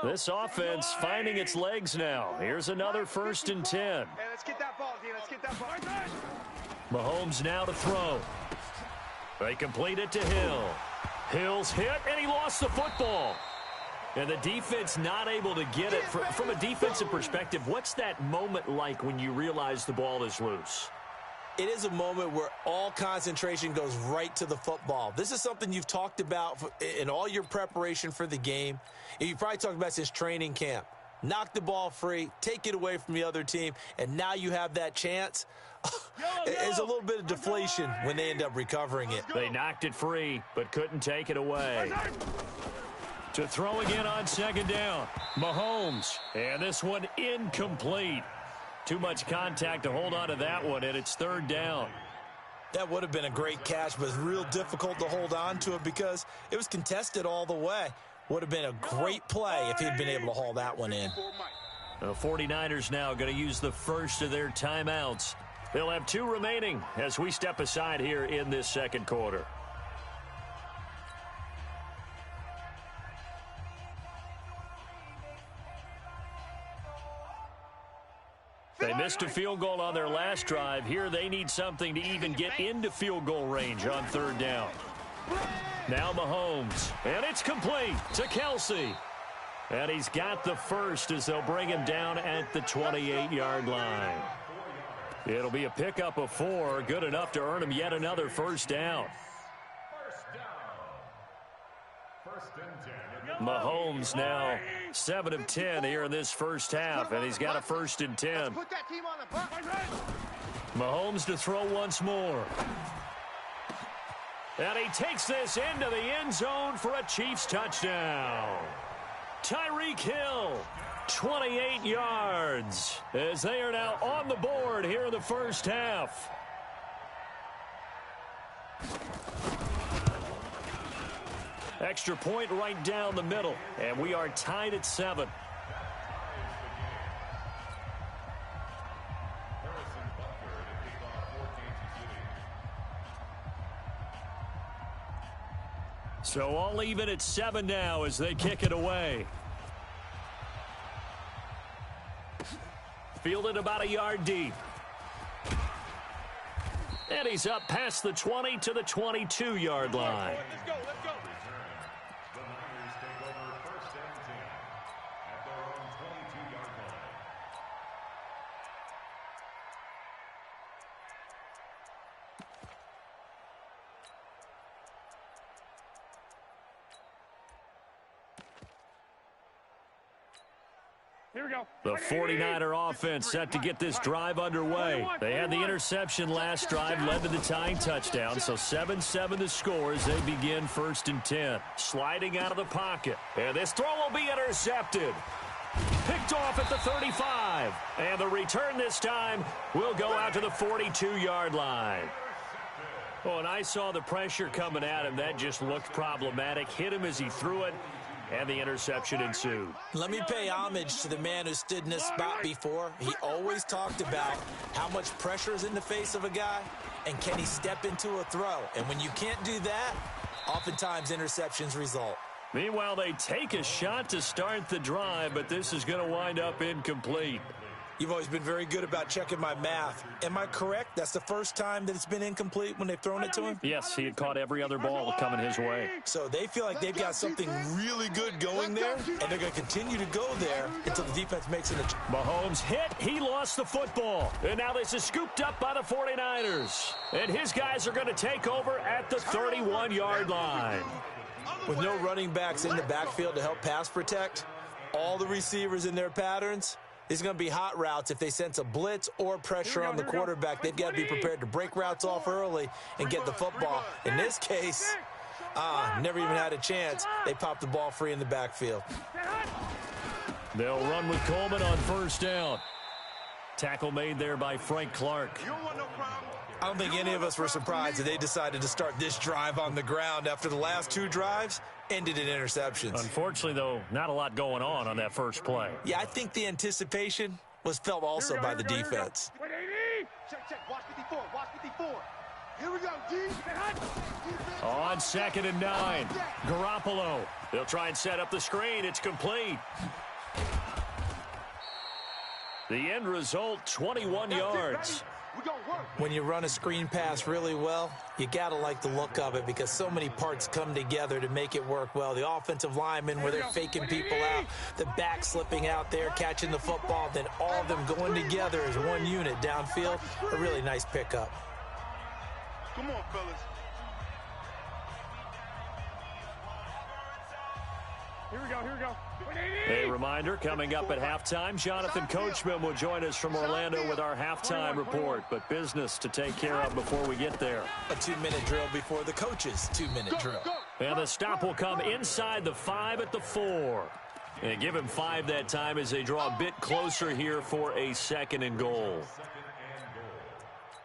line. This offense finding its legs now. Here's another 1st and 10. Hey, let's get that ball, D. Let's get that ball. Mahomes now to throw. They complete it to Hill. Hill's hit, and he lost the football. And the defense not able to get it. From a defensive perspective, what's that moment like when you realize the ball is loose? It is a moment where all concentration goes right to the football. This is something you've talked about in all your preparation for the game. And you probably talked about since training camp. Knock the ball free, take it away from the other team, and now you have that chance. There's a little bit of deflation when they end up recovering it. They knocked it free, but couldn't take it away. To throw again on 2nd down, Mahomes. And this one incomplete. Too much contact to hold on to that one, and it's 3rd down. That would have been a great catch, but it's real difficult to hold on to it because it was contested all the way. Would have been a great play if he'd been able to haul that one in. The 49ers now going to use the first of their timeouts. They'll have 2 remaining as we step aside here in this 2nd quarter. They missed a field goal on their last drive. Here they need something to even get into field goal range on 3rd down. Now Mahomes, and it's complete to Kelsey. And he's got the first as they'll bring him down at the 28-yard line. It'll be a pickup of 4, good enough to earn him yet another 1st down. Mahomes now 7 of 10 here in this first half, and he's got a 1st and 10. Mahomes to throw once more. And he takes this into the end zone for a Chiefs touchdown. Tyreek Hill, 28 yards as they are now on the board here in the first half. Extra point right down the middle, and we are tied at 7. So all even at 7 now as they kick it away. Fielded about a yard deep. And he's up past the 20 to the 22-yard line. Let's go, let's go. The Niners take over first and 10 at their own 22-yard line. Here we go. The 49er offense set to get this drive underway. They had the interception last drive, led to the tying touchdown, so 7-7 the score as they begin first and 10. Sliding out of the pocket, and this throw will be intercepted. Picked off at the 35, and the return this time will go out to the 42-yard line. Oh, and I saw the pressure coming at him. That just looked problematic. Hit him as he threw it, and the interception ensued. Let me pay homage to the man who stood in this spot before. He always talked about how much pressure is in the face of a guy, and can he step into a throw. And when you can't do that, oftentimes interceptions result. Meanwhile, they take a shot to start the drive, but this is going to wind up incomplete. You've always been very good about checking my math. Am I correct? That's the first time that it's been incomplete when they've thrown it to him? Yes, he had caught every other ball coming his way. So they feel like they've got something really good going there, and they're going to continue to go there until the defense makes it. Mahomes hit. He lost the football. And now this is scooped up by the 49ers. And his guys are going to take over at the 31-yard line. With no running backs in the backfield to help pass protect, all the receivers in their patterns, it's going to be hot routes. If they sense a blitz or pressure on the quarterback, they've got to be prepared to break routes off early and get the football. In this case, never even had a chance. They popped the ball free in the backfield. They'll run with Coleman on first down. Tackle made there by Frank Clark. You don't want no problem. I don't think any of us were surprised that they decided to start this drive on the ground after the last two drives ended in interceptions. Unfortunately, though, not a lot going on that first play. Yeah, I think the anticipation was felt also by the defense. Check, check. Watch 54. Watch 54. Here we go, D. On 2nd and 9, Garoppolo. They'll try and set up the screen. It's complete. The end result, 21 yards. When you run a screen pass really well, you got to like the look of it because so many parts come together to make it work well. The offensive linemen where they're faking people out, the back slipping out there, catching the football, then all of them going together as one unit downfield. A really nice pickup. Come on, fellas. Here we go, here we go. A reminder, coming up at halftime, Jonathan Coachman will join us from Orlando with our halftime report, but business to take care of before we get there. A 2-minute drill before the coach's 2-minute drill. And the stop will come inside the 5 at the 4. And give him 5 that time as they draw a bit closer here for a 2nd and goal.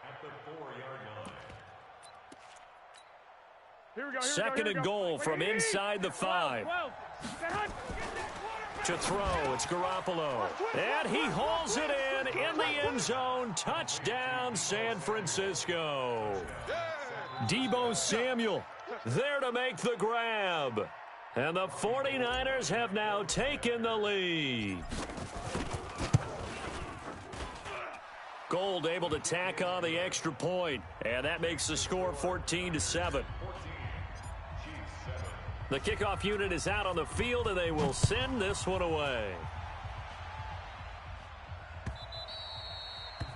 At the 4-yard line. Here we go, 2nd and goal from inside the 5. To throw, it's Garoppolo. And he hauls it in the end zone. Touchdown, San Francisco. Deebo Samuel there to make the grab. And the 49ers have now taken the lead. Gold able to tack on the extra point, and that makes the score 14-7. The kickoff unit is out on the field, and they will send this one away.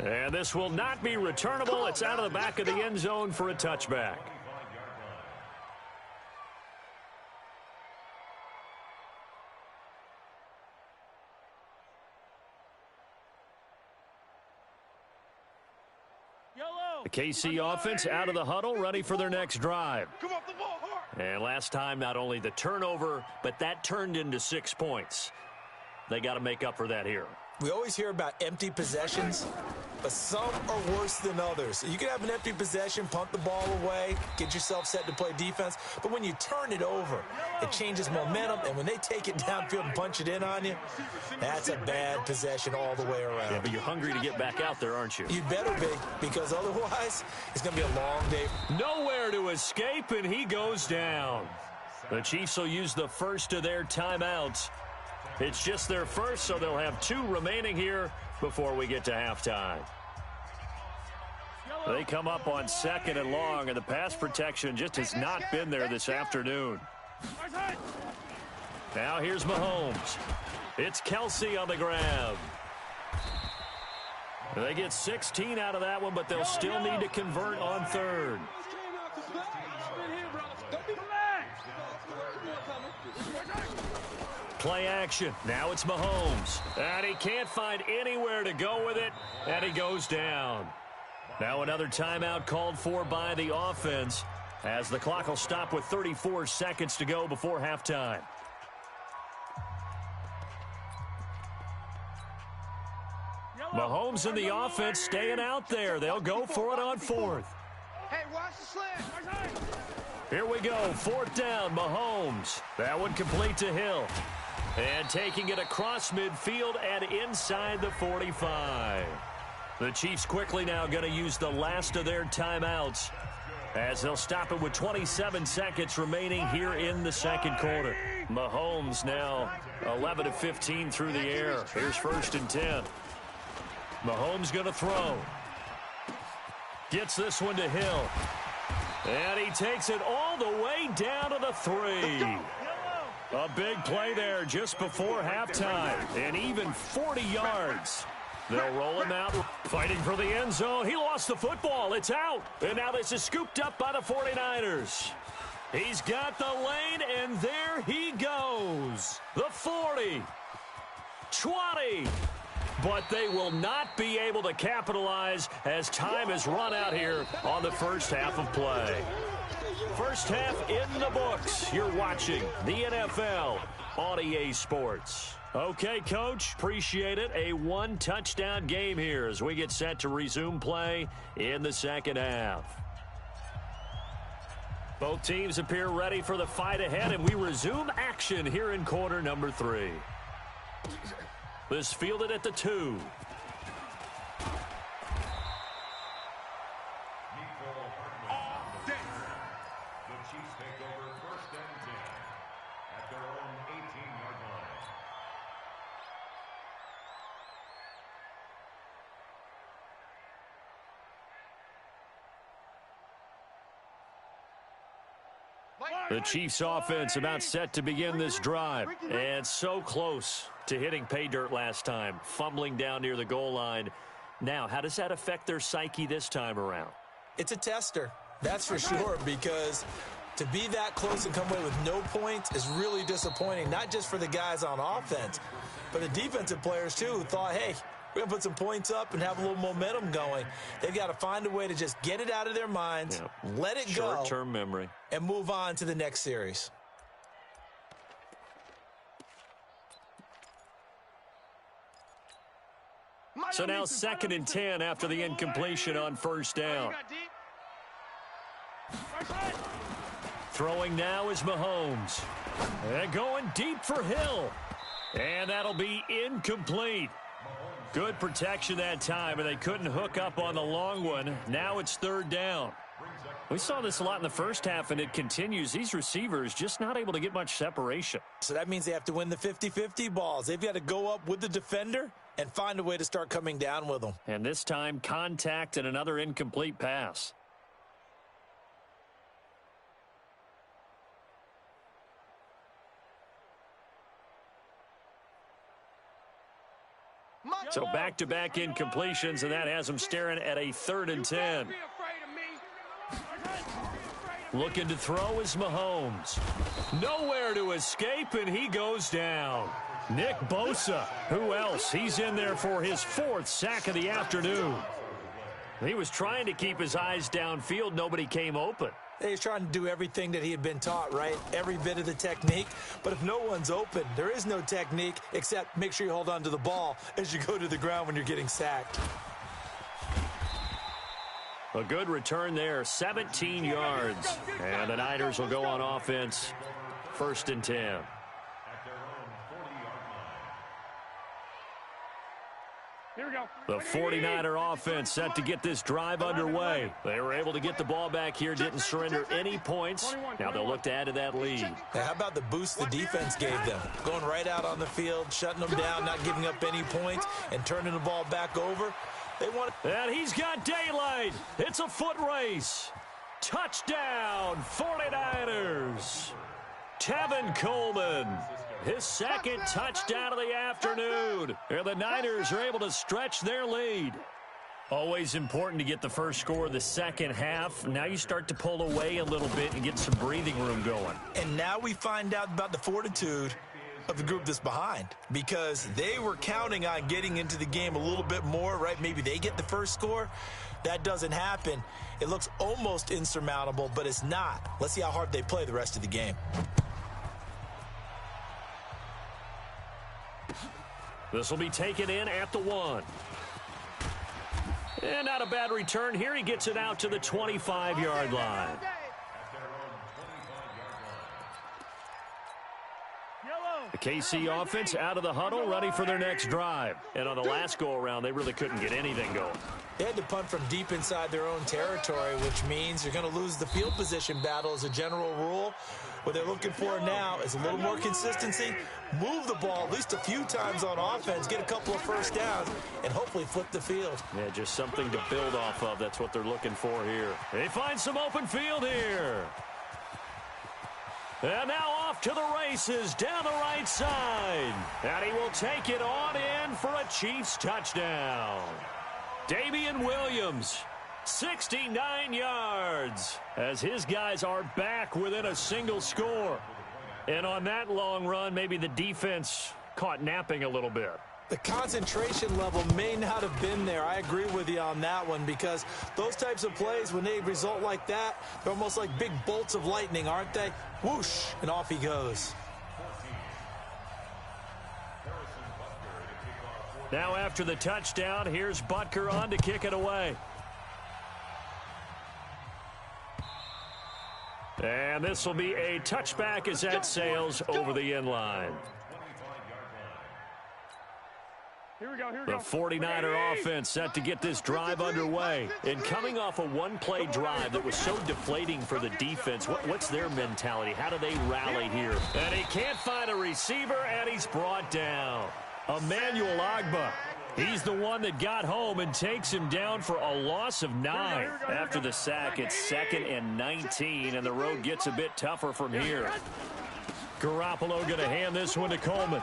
And this will not be returnable. It's out of the back of the end zone for a touchback. The KC offense out of the huddle, ready for their next drive. Come off the ball hard. And last time, not only the turnover, but that turned into 6 points. They got to make up for that here. We always hear about empty possessions, but some are worse than others. You can have an empty possession, punt the ball away, get yourself set to play defense, but when you turn it over, it changes momentum, and when they take it downfield and punch it in on you, that's a bad possession all the way around. Yeah, but you're hungry to get back out there, aren't you? You'd better be, because otherwise it's going to be a long day. Nowhere to escape, and he goes down. The Chiefs will use the first of their timeouts. It's just their first, so they'll have 2 remaining here before we get to halftime. They come up on 2nd and long, and the pass protection just has not been there this afternoon. Now here's Mahomes. It's Kelsey on the grab. They get 16 out of that one, but they'll still need to convert on 3rd. Play action. Now it's Mahomes. And he can't find anywhere to go with it, and he goes down. Now another timeout called for by the offense as the clock will stop with 34 seconds to go before halftime. Mahomes and the offense staying out there. They'll go for it on 4th. Hey, watch the slant. Here we go. 4th down, Mahomes. That one complete to Hill. And taking it across midfield and inside the 45. The Chiefs quickly now going to use the last of their timeouts as they'll stop it with 27 seconds remaining here in the 2nd quarter. Mahomes now 11 of 15 through the air. Here's 1st and 10. Mahomes going to throw. Gets this one to Hill. And he takes it all the way down to the 3. A big play there just before halftime. And even 40 yards. They'll roll him out. Fighting for the end zone. He lost the football. It's out. And now this is scooped up by the 49ers. He's got the lane, and there he goes. The 40. 20. But they will not be able to capitalize as time has run out here on the first half of play. First half in the books. You're watching the NFL on EA Sports. Okay, Coach, appreciate it. A 1-touchdown game here as we get set to resume play in the second half. Both teams appear ready for the fight ahead, and we resume action here in quarter number 3. This fielded at the 2. The Chiefs take over 1st and 10 at their own 18-yard line. The Chiefs offense about set to begin this drive. And so close to hitting pay dirt last time, fumbling down near the goal line. Now, how does that affect their psyche this time around? It's a tester, that's for sure, because to be that close and come away with no points is really disappointing, not just for the guys on offense, but the defensive players, too, who thought, hey, we're going to put some points up and have a little momentum going. They've got to find a way to just get it out of their minds, let it go. Short-term memory. And move on to the next series. So now 2nd and 10 after the incompletion on 1st down. Throwing now is Mahomes. And going deep for Hill. And that'll be incomplete. Good protection that time, and they couldn't hook up on the long one. Now it's 3rd down. We saw this a lot in the first half, and it continues. These receivers just not able to get much separation. So that means they have to win the 50-50 balls. They've got to go up with the defender and find a way to start coming down with them. And this time, contact and another incomplete pass. So back-to-back incompletions, and that has them staring at a 3rd and 10. Looking to throw is Mahomes. Nowhere to escape, and he goes down. Nick Bosa, who else? He's in there for his 4th sack of the afternoon. He was trying to keep his eyes downfield. Nobody came open. He's trying to do everything that he had been taught, right? Every bit of the technique. But if no one's open, there is no technique except make sure you hold on to the ball as you go to the ground when you're getting sacked. A good return there, 17 yards. And the Niners will go on offense, 1st and 10. Here we go. The 49er offense set to get this drive underway. They were able to get the ball back here, didn't surrender any points. Now they'll look to add to that lead. Now, how about the boost the defense gave them? Going right out on the field, shutting them down, not giving up any points, and turning the ball back over. They want. And he's got daylight. It's a foot race. Touchdown, 49ers. Tevin Coleman. His 2nd touchdown of the afternoon. And the Niners are able to stretch their lead. Always important to get the first score of the second half. Now you start to pull away a little bit and get some breathing room going. And now we find out about the fortitude of the group that's behind, because they were counting on getting into the game a little bit more, right? Maybe they get the first score. That doesn't happen. It looks almost insurmountable, but it's not. Let's see how hard they play the rest of the game. This will be taken in at the 1. And not a bad return here. He gets it out to the 25-yard line. The KC offense out of the huddle, ready for their next drive. And on the last go-around, they really couldn't get anything going. They had to punt from deep inside their own territory, which means you're going to lose the field position battle as a general rule. What they're looking for now is a little more consistency, move the ball at least a few times on offense, get a couple of first downs, and hopefully flip the field. Yeah, just something to build off of. That's what they're looking for here. They find some open field here. And now off to the races down the right side. And he will take it on in for a Chiefs touchdown. Damian Williams, 69 yards, as his guys are back within a single score. And on that long run, maybe the defense caught napping a little bit. The concentration level may not have been there. I agree with you on that one, because those types of plays, when they result like that, they're almost like big bolts of lightning, aren't they? Whoosh, and off he goes. Now after the touchdown, here's Butker on to kick it away. And this will be a touchback as that sails over the end line. Here we go, here we The go. 49er offense set to get this drive underway. And coming off a one-play drive that was so deflating for the defense, what's their mentality? How do they rally here? And he can't find a receiver, and he's brought down. Emmanuel Ogbah. He's the one that got home and takes him down for a loss of 9. After the sack, it's 2nd and 19, and the road gets a bit tougher from here. Garoppolo going to hand this one to Coleman.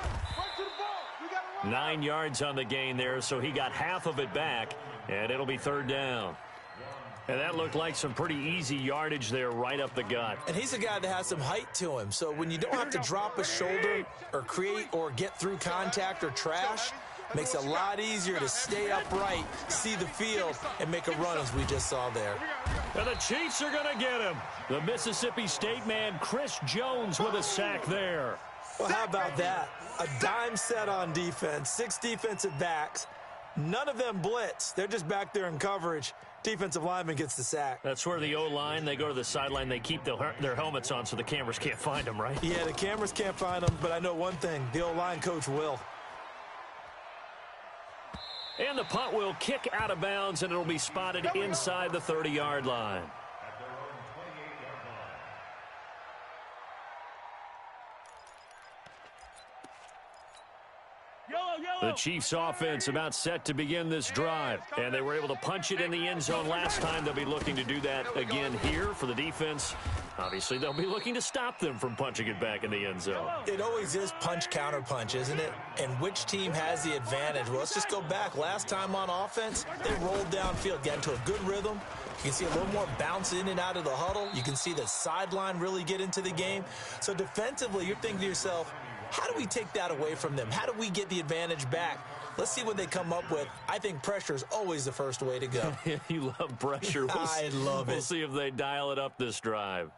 9 yards on the gain there, so he got half of it back, and it'll be 3rd down. And that looked like some pretty easy yardage there right up the gut. And he's a guy that has some height to him, so when you don't have to drop a shoulder or create or get through contact or trash, makes it a lot easier to stay upright, see the field, and make a run as we just saw there. And the Chiefs are going to get him. The Mississippi State man, Chris Jones, with a sack there. Well, how about that? A dime set on defense, 6 defensive backs. None of them blitz. They're just back there in coverage. Defensive lineman gets the sack. That's where the O-line, they go to the sideline, they keep their helmets on so the cameras can't find them, right? Yeah, the cameras can't find them, but I know one thing. The O-line coach will. And the punt will kick out of bounds, and it'll be spotted inside the 30-yard line. The Chiefs offense about set to begin this drive, and they were able to punch it in the end zone last time. They'll be looking to do that again here for the defense. Obviously, they'll be looking to stop them from punching it back in the end zone. It always is punch, counter punch, isn't it? And which team has the advantage? Well, let's just go back. Last time on offense, they rolled downfield, got into a good rhythm. You can see a little more bounce in and out of the huddle. You can see the sideline really get into the game. So defensively, you're thinking to yourself, how do we take that away from them? How do we get the advantage back? Let's see what they come up with. I think pressure is always the first way to go. You love pressure. I love it. We'll see if they dial it up this drive.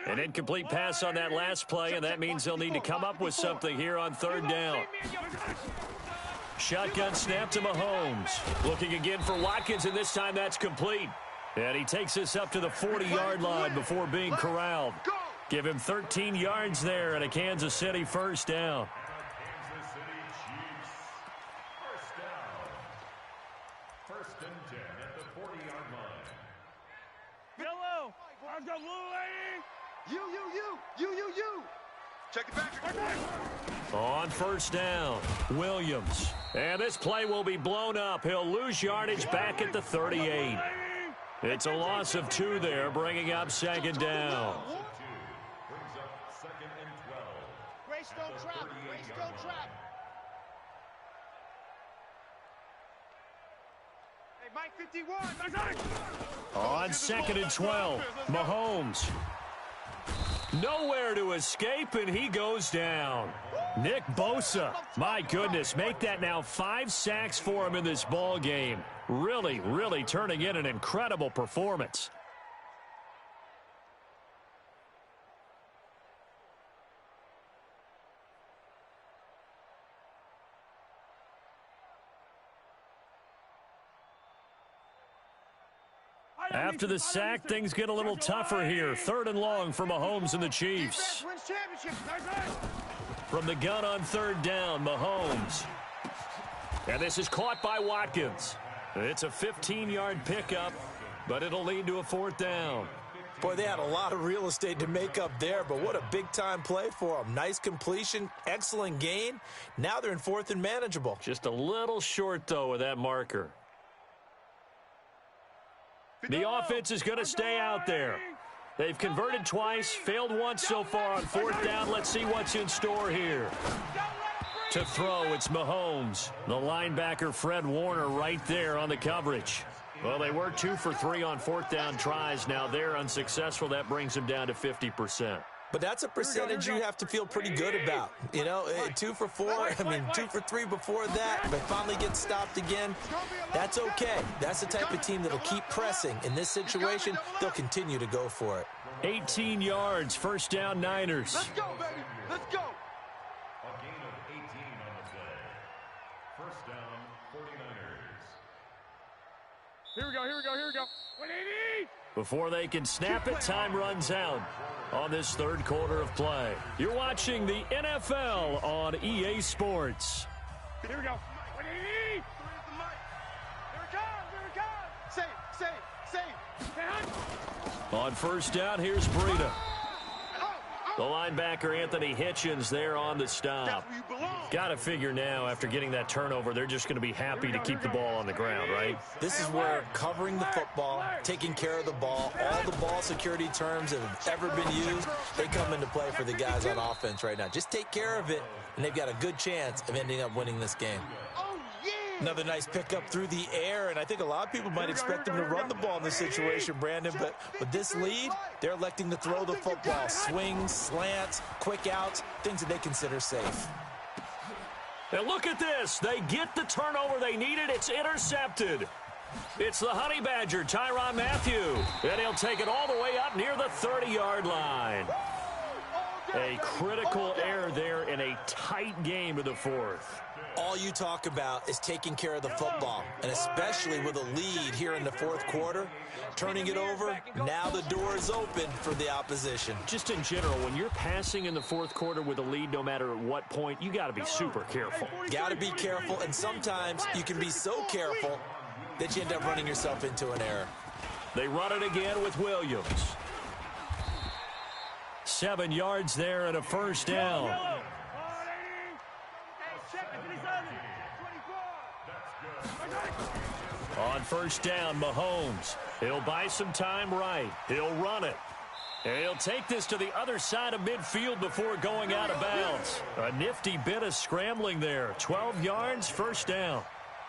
An incomplete pass on that last play, and that means they'll need to come up with something here on third down. Shotgun snap to Mahomes. Looking again for Watkins, and this time that's complete. And he takes this up to the 40-yard line before being corralled. Give him 13 yards there and a Kansas City first down. Kansas City Chiefs. First down. First and 10 at the 40-yard line. Yellow. I'm the blue lady. You. Check it back. On first down, Williams. And this play will be blown up. He'll lose yardage back at the 38. It's a loss of 2 there, bringing up second down. Brings up second and 12. Race don't trap. Race don't trap. Hey, Mike 51. On second and 12, Mahomes. Nowhere to escape, and he goes down. Nick Bosa, my goodness, make that now 5 sacks for him in this ball game. Really, really turning in an incredible performance. After the sack, things get a little tougher here. Third and long for Mahomes and the Chiefs. From the gun on third down, Mahomes. And this is caught by Watkins. It's a 15-yard pickup, but it'll lead to a fourth down. Boy, they had a lot of real estate to make up there, but what a big-time play for them. Nice completion, excellent gain. Now they're in fourth and manageable. Just a little short, though, with that marker. The offense is going to stay out there. They've converted twice, failed once so far on fourth down. Let's see what's in store here. To throw, it's Mahomes. The linebacker, Fred Warner, right there on the coverage. Well, they were 2 for 3 on fourth down tries. Now they're unsuccessful. That brings them down to 50%. But that's a percentage you have to feel pretty good about. You know, 2 for 4, 2 for 3 before that, but finally gets stopped again. That's okay. That's the type of team that'll keep pressing. In this situation, they'll continue to go for it. 18 yards, first down Niners. Let's go, baby. Let's go. A gain of 18 on the play. First down, 49ers. Here we go. What do you need? Before they can snap it, time runs out on this third quarter of play. You're watching the NFL on EA Sports. Here we go. What do you need? Here it comes. Save. On first down, here's Breida. The linebacker, Anthony Hitchens, there on the stop. That's where you belong. Got to figure now, after getting that turnover, they're just going to be happy to keep the ball on the ground, right? This is where covering the football, taking care of the ball, all the ball security terms that have ever been used, they come into play for the guys on offense right now. Just take care of it, and they've got a good chance of ending up winning this game. Another nice pickup through the air, and I think a lot of people might expect them to run the ball in this situation, Brandon, but with this lead, they're electing to throw the football. Swings, slants, quick outs, things that they consider safe. And look at this. They get the turnover they needed. It's intercepted. It's the Honey Badger, Tyrann Mathieu, and he'll take it all the way up near the 30-yard line. A critical error there in a tight game of the fourth. All you talk about is taking care of the football, and especially with a lead here in the fourth quarter, turning it over, now the door is open for the opposition. Just in general, when you're passing in the fourth quarter with a lead, no matter at what point, you got to be super careful. Got to be careful, and sometimes you can be so careful that you end up running yourself into an error. They run it again with Williams. 7 yards there and a first down. On first down, Mahomes. He'll buy some time right. He'll run it. And he'll take this to the other side of midfield before going out of bounds. A nifty bit of scrambling there. 12 yards, first down.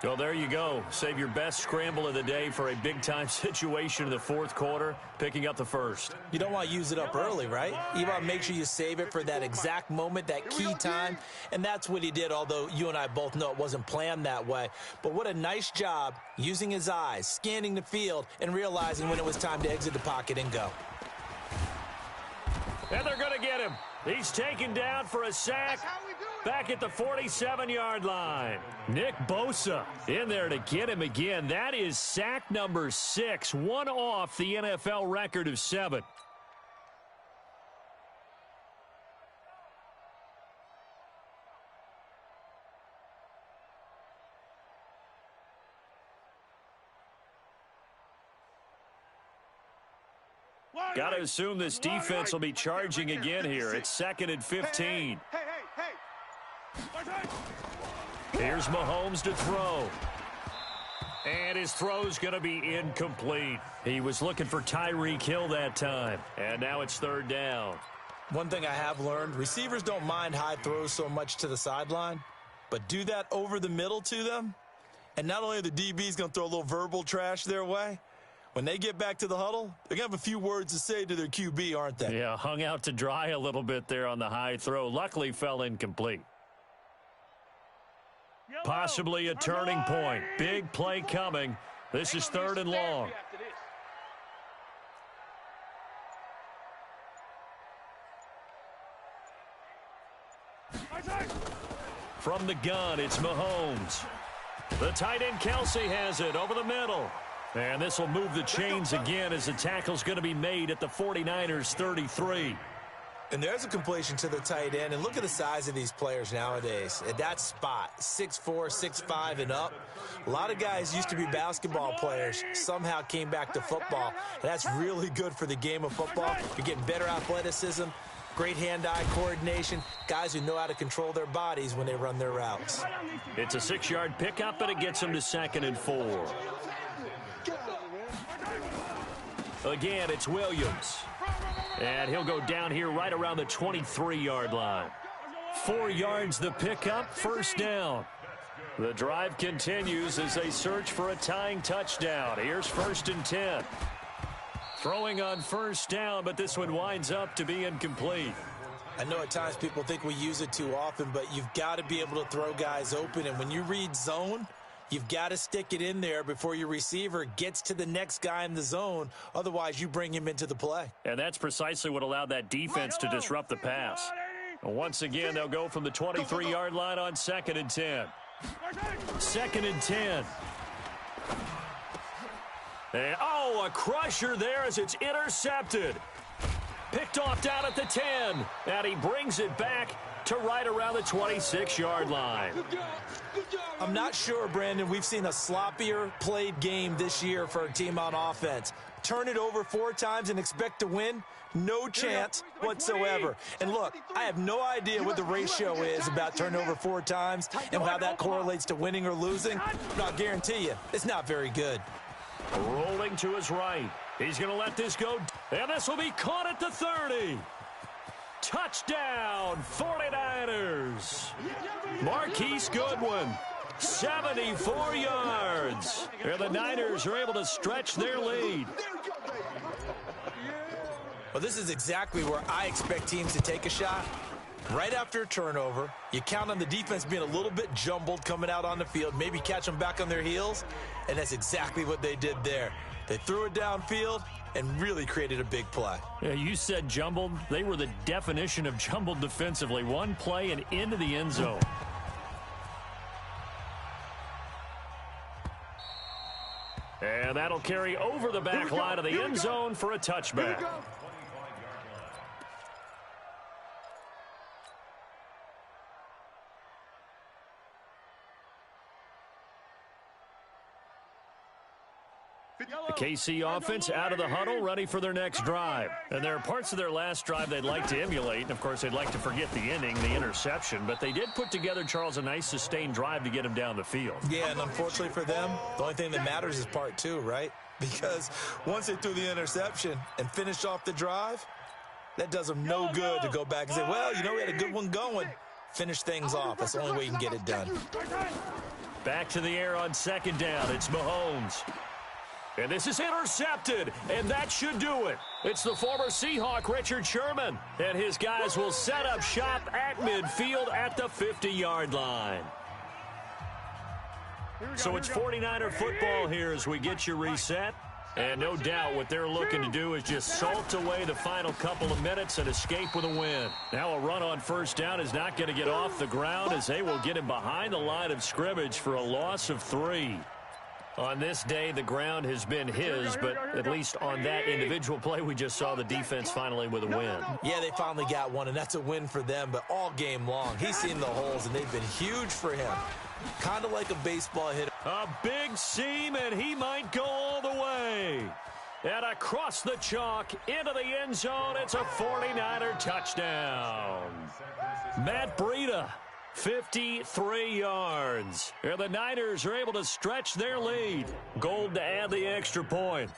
Well, there you go. Save your best scramble of the day for a big-time situation in the fourth quarter, picking up the first. You don't want to use it up early, right? You want to make sure you save it for that exact moment, that key time, and that's what he did, although you and I both know it wasn't planned that way. But what a nice job using his eyes, scanning the field, and realizing when it was time to exit the pocket and go. And they're going to get him. He's taken down for a sack back at the 47-yard line. Nick Bosa in there to get him again. That is sack number 6, one off the NFL record of 7. Got to assume this defense will be charging again here. It's 2nd and 15. Here's Mahomes to throw. And his throw's going to be incomplete. He was looking for Tyreek Hill that time. And now it's 3rd down. One thing I have learned, receivers don't mind high throws so much to the sideline, but do that over the middle to them. And not only are the DBs going to throw a little verbal trash their way, when they get back to the huddle, they're going to have a few words to say to their QB, aren't they? Yeah, hung out to dry a little bit there on the high throw. Luckily fell incomplete. Possibly a turning point. Big play coming. This is 3rd and long. From the gun, it's Mahomes. The tight end Kelsey has it over the middle. And this will move the chains again as the tackle's going to be made at the 49ers 33. And there's a completion to the tight end. And look at the size of these players nowadays. At that spot, 6'4", 6'5", and up. A lot of guys used to be basketball players, somehow came back to football. And that's really good for the game of football. You're getting better athleticism, great hand-eye coordination, guys who know how to control their bodies when they run their routes. It's a 6-yard pickup, and it gets them to 2nd and 4. Again, it's Williams. And he'll go down here right around the 23-yard line. 4 yards the pickup, 1st down. The drive continues as they search for a tying touchdown. Here's 1st and 10. Throwing on 1st down, but this one winds up to be incomplete. I know at times people think we use it too often, but you've got to be able to throw guys open. And when you read zone, you've got to stick it in there before your receiver gets to the next guy in the zone. Otherwise, you bring him into the play. And that's precisely what allowed that defense to disrupt the pass. Once again, they'll go from the 23-yard line on 2nd and 10. 2nd and 10. And, oh, a crusher there as it's intercepted. Picked off down at the 10. And he brings it back to right around the 26-yard line. I'm not sure, Brandon, we've seen a sloppier played game this year for a team on offense. Turn it over 4 times and expect to win? No chance whatsoever. And look, I have no idea what the ratio is about turning over 4 times and how that correlates to winning or losing. But I'll guarantee you, it's not very good. Rolling to his right. He's going to let this go. And this will be caught at the 30. Touchdown, 49ers. Marquise Goodwin, 74 yards. And the Niners are able to stretch their lead. Well, this is exactly where I expect teams to take a shot. Right after a turnover, you count on the defense being a little bit jumbled coming out on the field, maybe catch them back on their heels, and that's exactly what they did there. They threw it downfield and really created a big play. Yeah, you said jumbled. They were the definition of jumbled defensively. One play and into the end zone. And that'll carry over the back line of the end zone for a touchback. The KC offense out of the huddle, ready for their next drive. And there are parts of their last drive they'd like to emulate. And, of course, they'd like to forget the ending, the interception. But they did put together, Charles, a nice sustained drive to get him down the field. Yeah, and unfortunately for them, the only thing that matters is part 2, right? Because once they threw the interception and finished off the drive, that does them no good to go back and say, well, you know, we had a good one going. Finish things off. That's the only way you can get it done. Back to the air on second down. It's Mahomes. And this is intercepted, and that should do it. It's the former Seahawk, Richard Sherman, and his guys will set up shop at midfield at the 50-yard line. So it's 49er football here as we get you reset. And no doubt what they're looking to do is just salt away the final couple of minutes and escape with a win. Now a run on first down is not going to get off the ground as they will get him behind the line of scrimmage for a loss of 3. On this day, the ground has been his, but at least on that individual play, we just saw the defense finally with a win. Yeah, they finally got one, and that's a win for them, but all game long, he's seen the holes, and they've been huge for him. Kind of like a baseball hit. A big seam, and he might go all the way. And across the chalk, into the end zone, it's a 49er touchdown. Matt Breida. 53 yards. And the Niners are able to stretch their lead. Gold to add the extra point.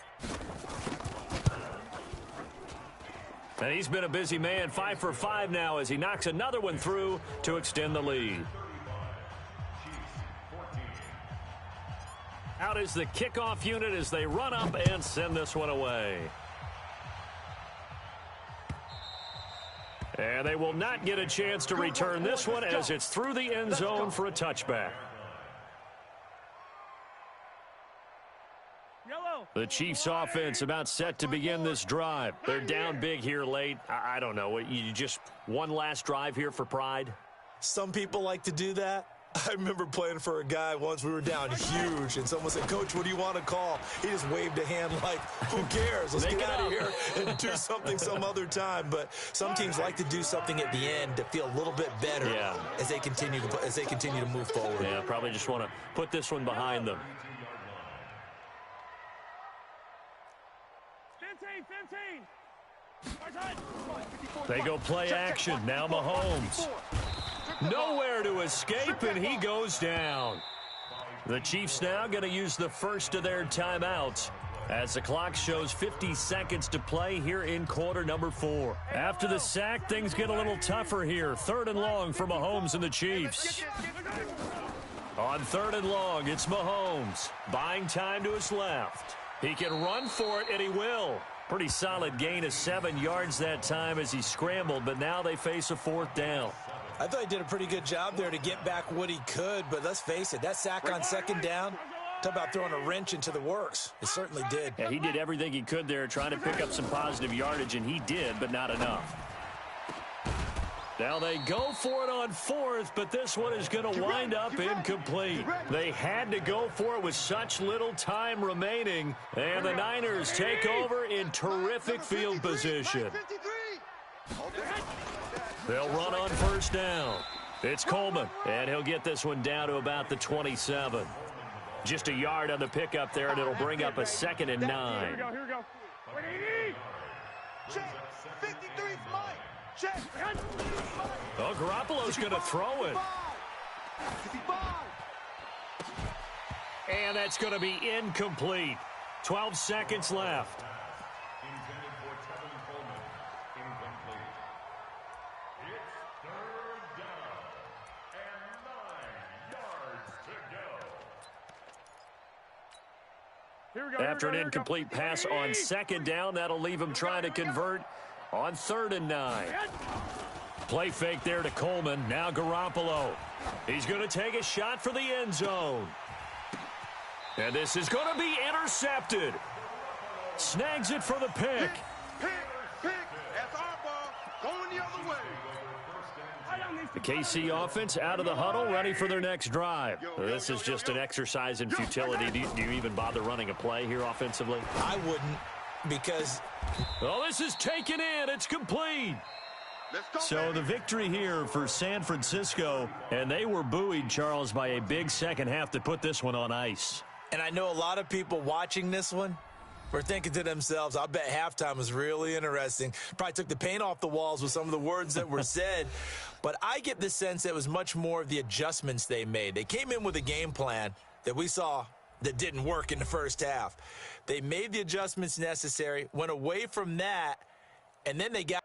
And he's been a busy man, 5 for 5 now as he knocks another one through to extend the lead. Out is the kickoff unit as they run up and send this one away. And they will not get a chance to return this one as it's through the end zone for a touchback. The Chiefs offense about set to begin this drive. They're down big here late. I don't know. You just one last drive here for pride? Some people like to do that. I remember playing for a guy once. We were down huge, and someone said, "Coach, what do you want to call?" He just waved a hand like, "Who cares? Let's get out of here and do something some other time." But some teams like to do something at the end to feel a little bit better as they continue to move forward. Yeah, probably just want to put this one behind them. 15. They go play action. Now Mahomes. Nowhere to escape, and he goes down. The Chiefs now going to use the first of their timeouts as the clock shows 50 seconds to play here in quarter number 4. After the sack, things get a little tougher here. 3rd and long for Mahomes and the Chiefs. On 3rd and long, it's Mahomes. Buying time to his left. He can run for it, and he will. Pretty solid gain of 7 yards that time as he scrambled, but now they face a 4th down. I thought he did a pretty good job there to get back what he could, but let's face it, that sack on 2nd down, talk about throwing a wrench into the works. It certainly did. Yeah, he did everything he could there trying to pick up some positive yardage, and he did, but not enough. Now they go for it on 4th, but this one is going to wind up incomplete. They had to go for it with such little time remaining, and the Niners take over in terrific field position. They'll run on 1st down. It's Coleman, and he'll get this one down to about the 27. Just a yard on the pickup there, and it'll bring up a 2nd and 9. Here we go. Check. 53's mine. Check. Oh, Garoppolo's going to throw it. And that's going to be incomplete. 12 seconds left. Intended for Tevin Coleman. Incomplete. It's 3rd down and 9 yards to go. Here we go. After an incomplete pass on 2nd down, that'll leave him trying to convert on 3rd and 9. Play fake there to Coleman. Now Garoppolo. He's going to take a shot for the end zone. And this is going to be intercepted. Snags it for the pick. Pick. That's our ball. Going the other way. The KC offense out of the huddle, ready for their next drive. This is just an exercise in futility. Do you even bother running a play here offensively? I wouldn't, because... Oh, this is taken in. It's complete. So the victory here for San Francisco, and they were buoyed, Charles, by a big second half that put this one on ice. And I know a lot of people watching this one were thinking to themselves, I bet halftime was really interesting. Probably took the paint off the walls with some of the words that were said. But I get the sense that it was much more of the adjustments they made. They came in with a game plan that we saw that didn't work in the first half. They made the adjustments necessary, went away from that, and then they got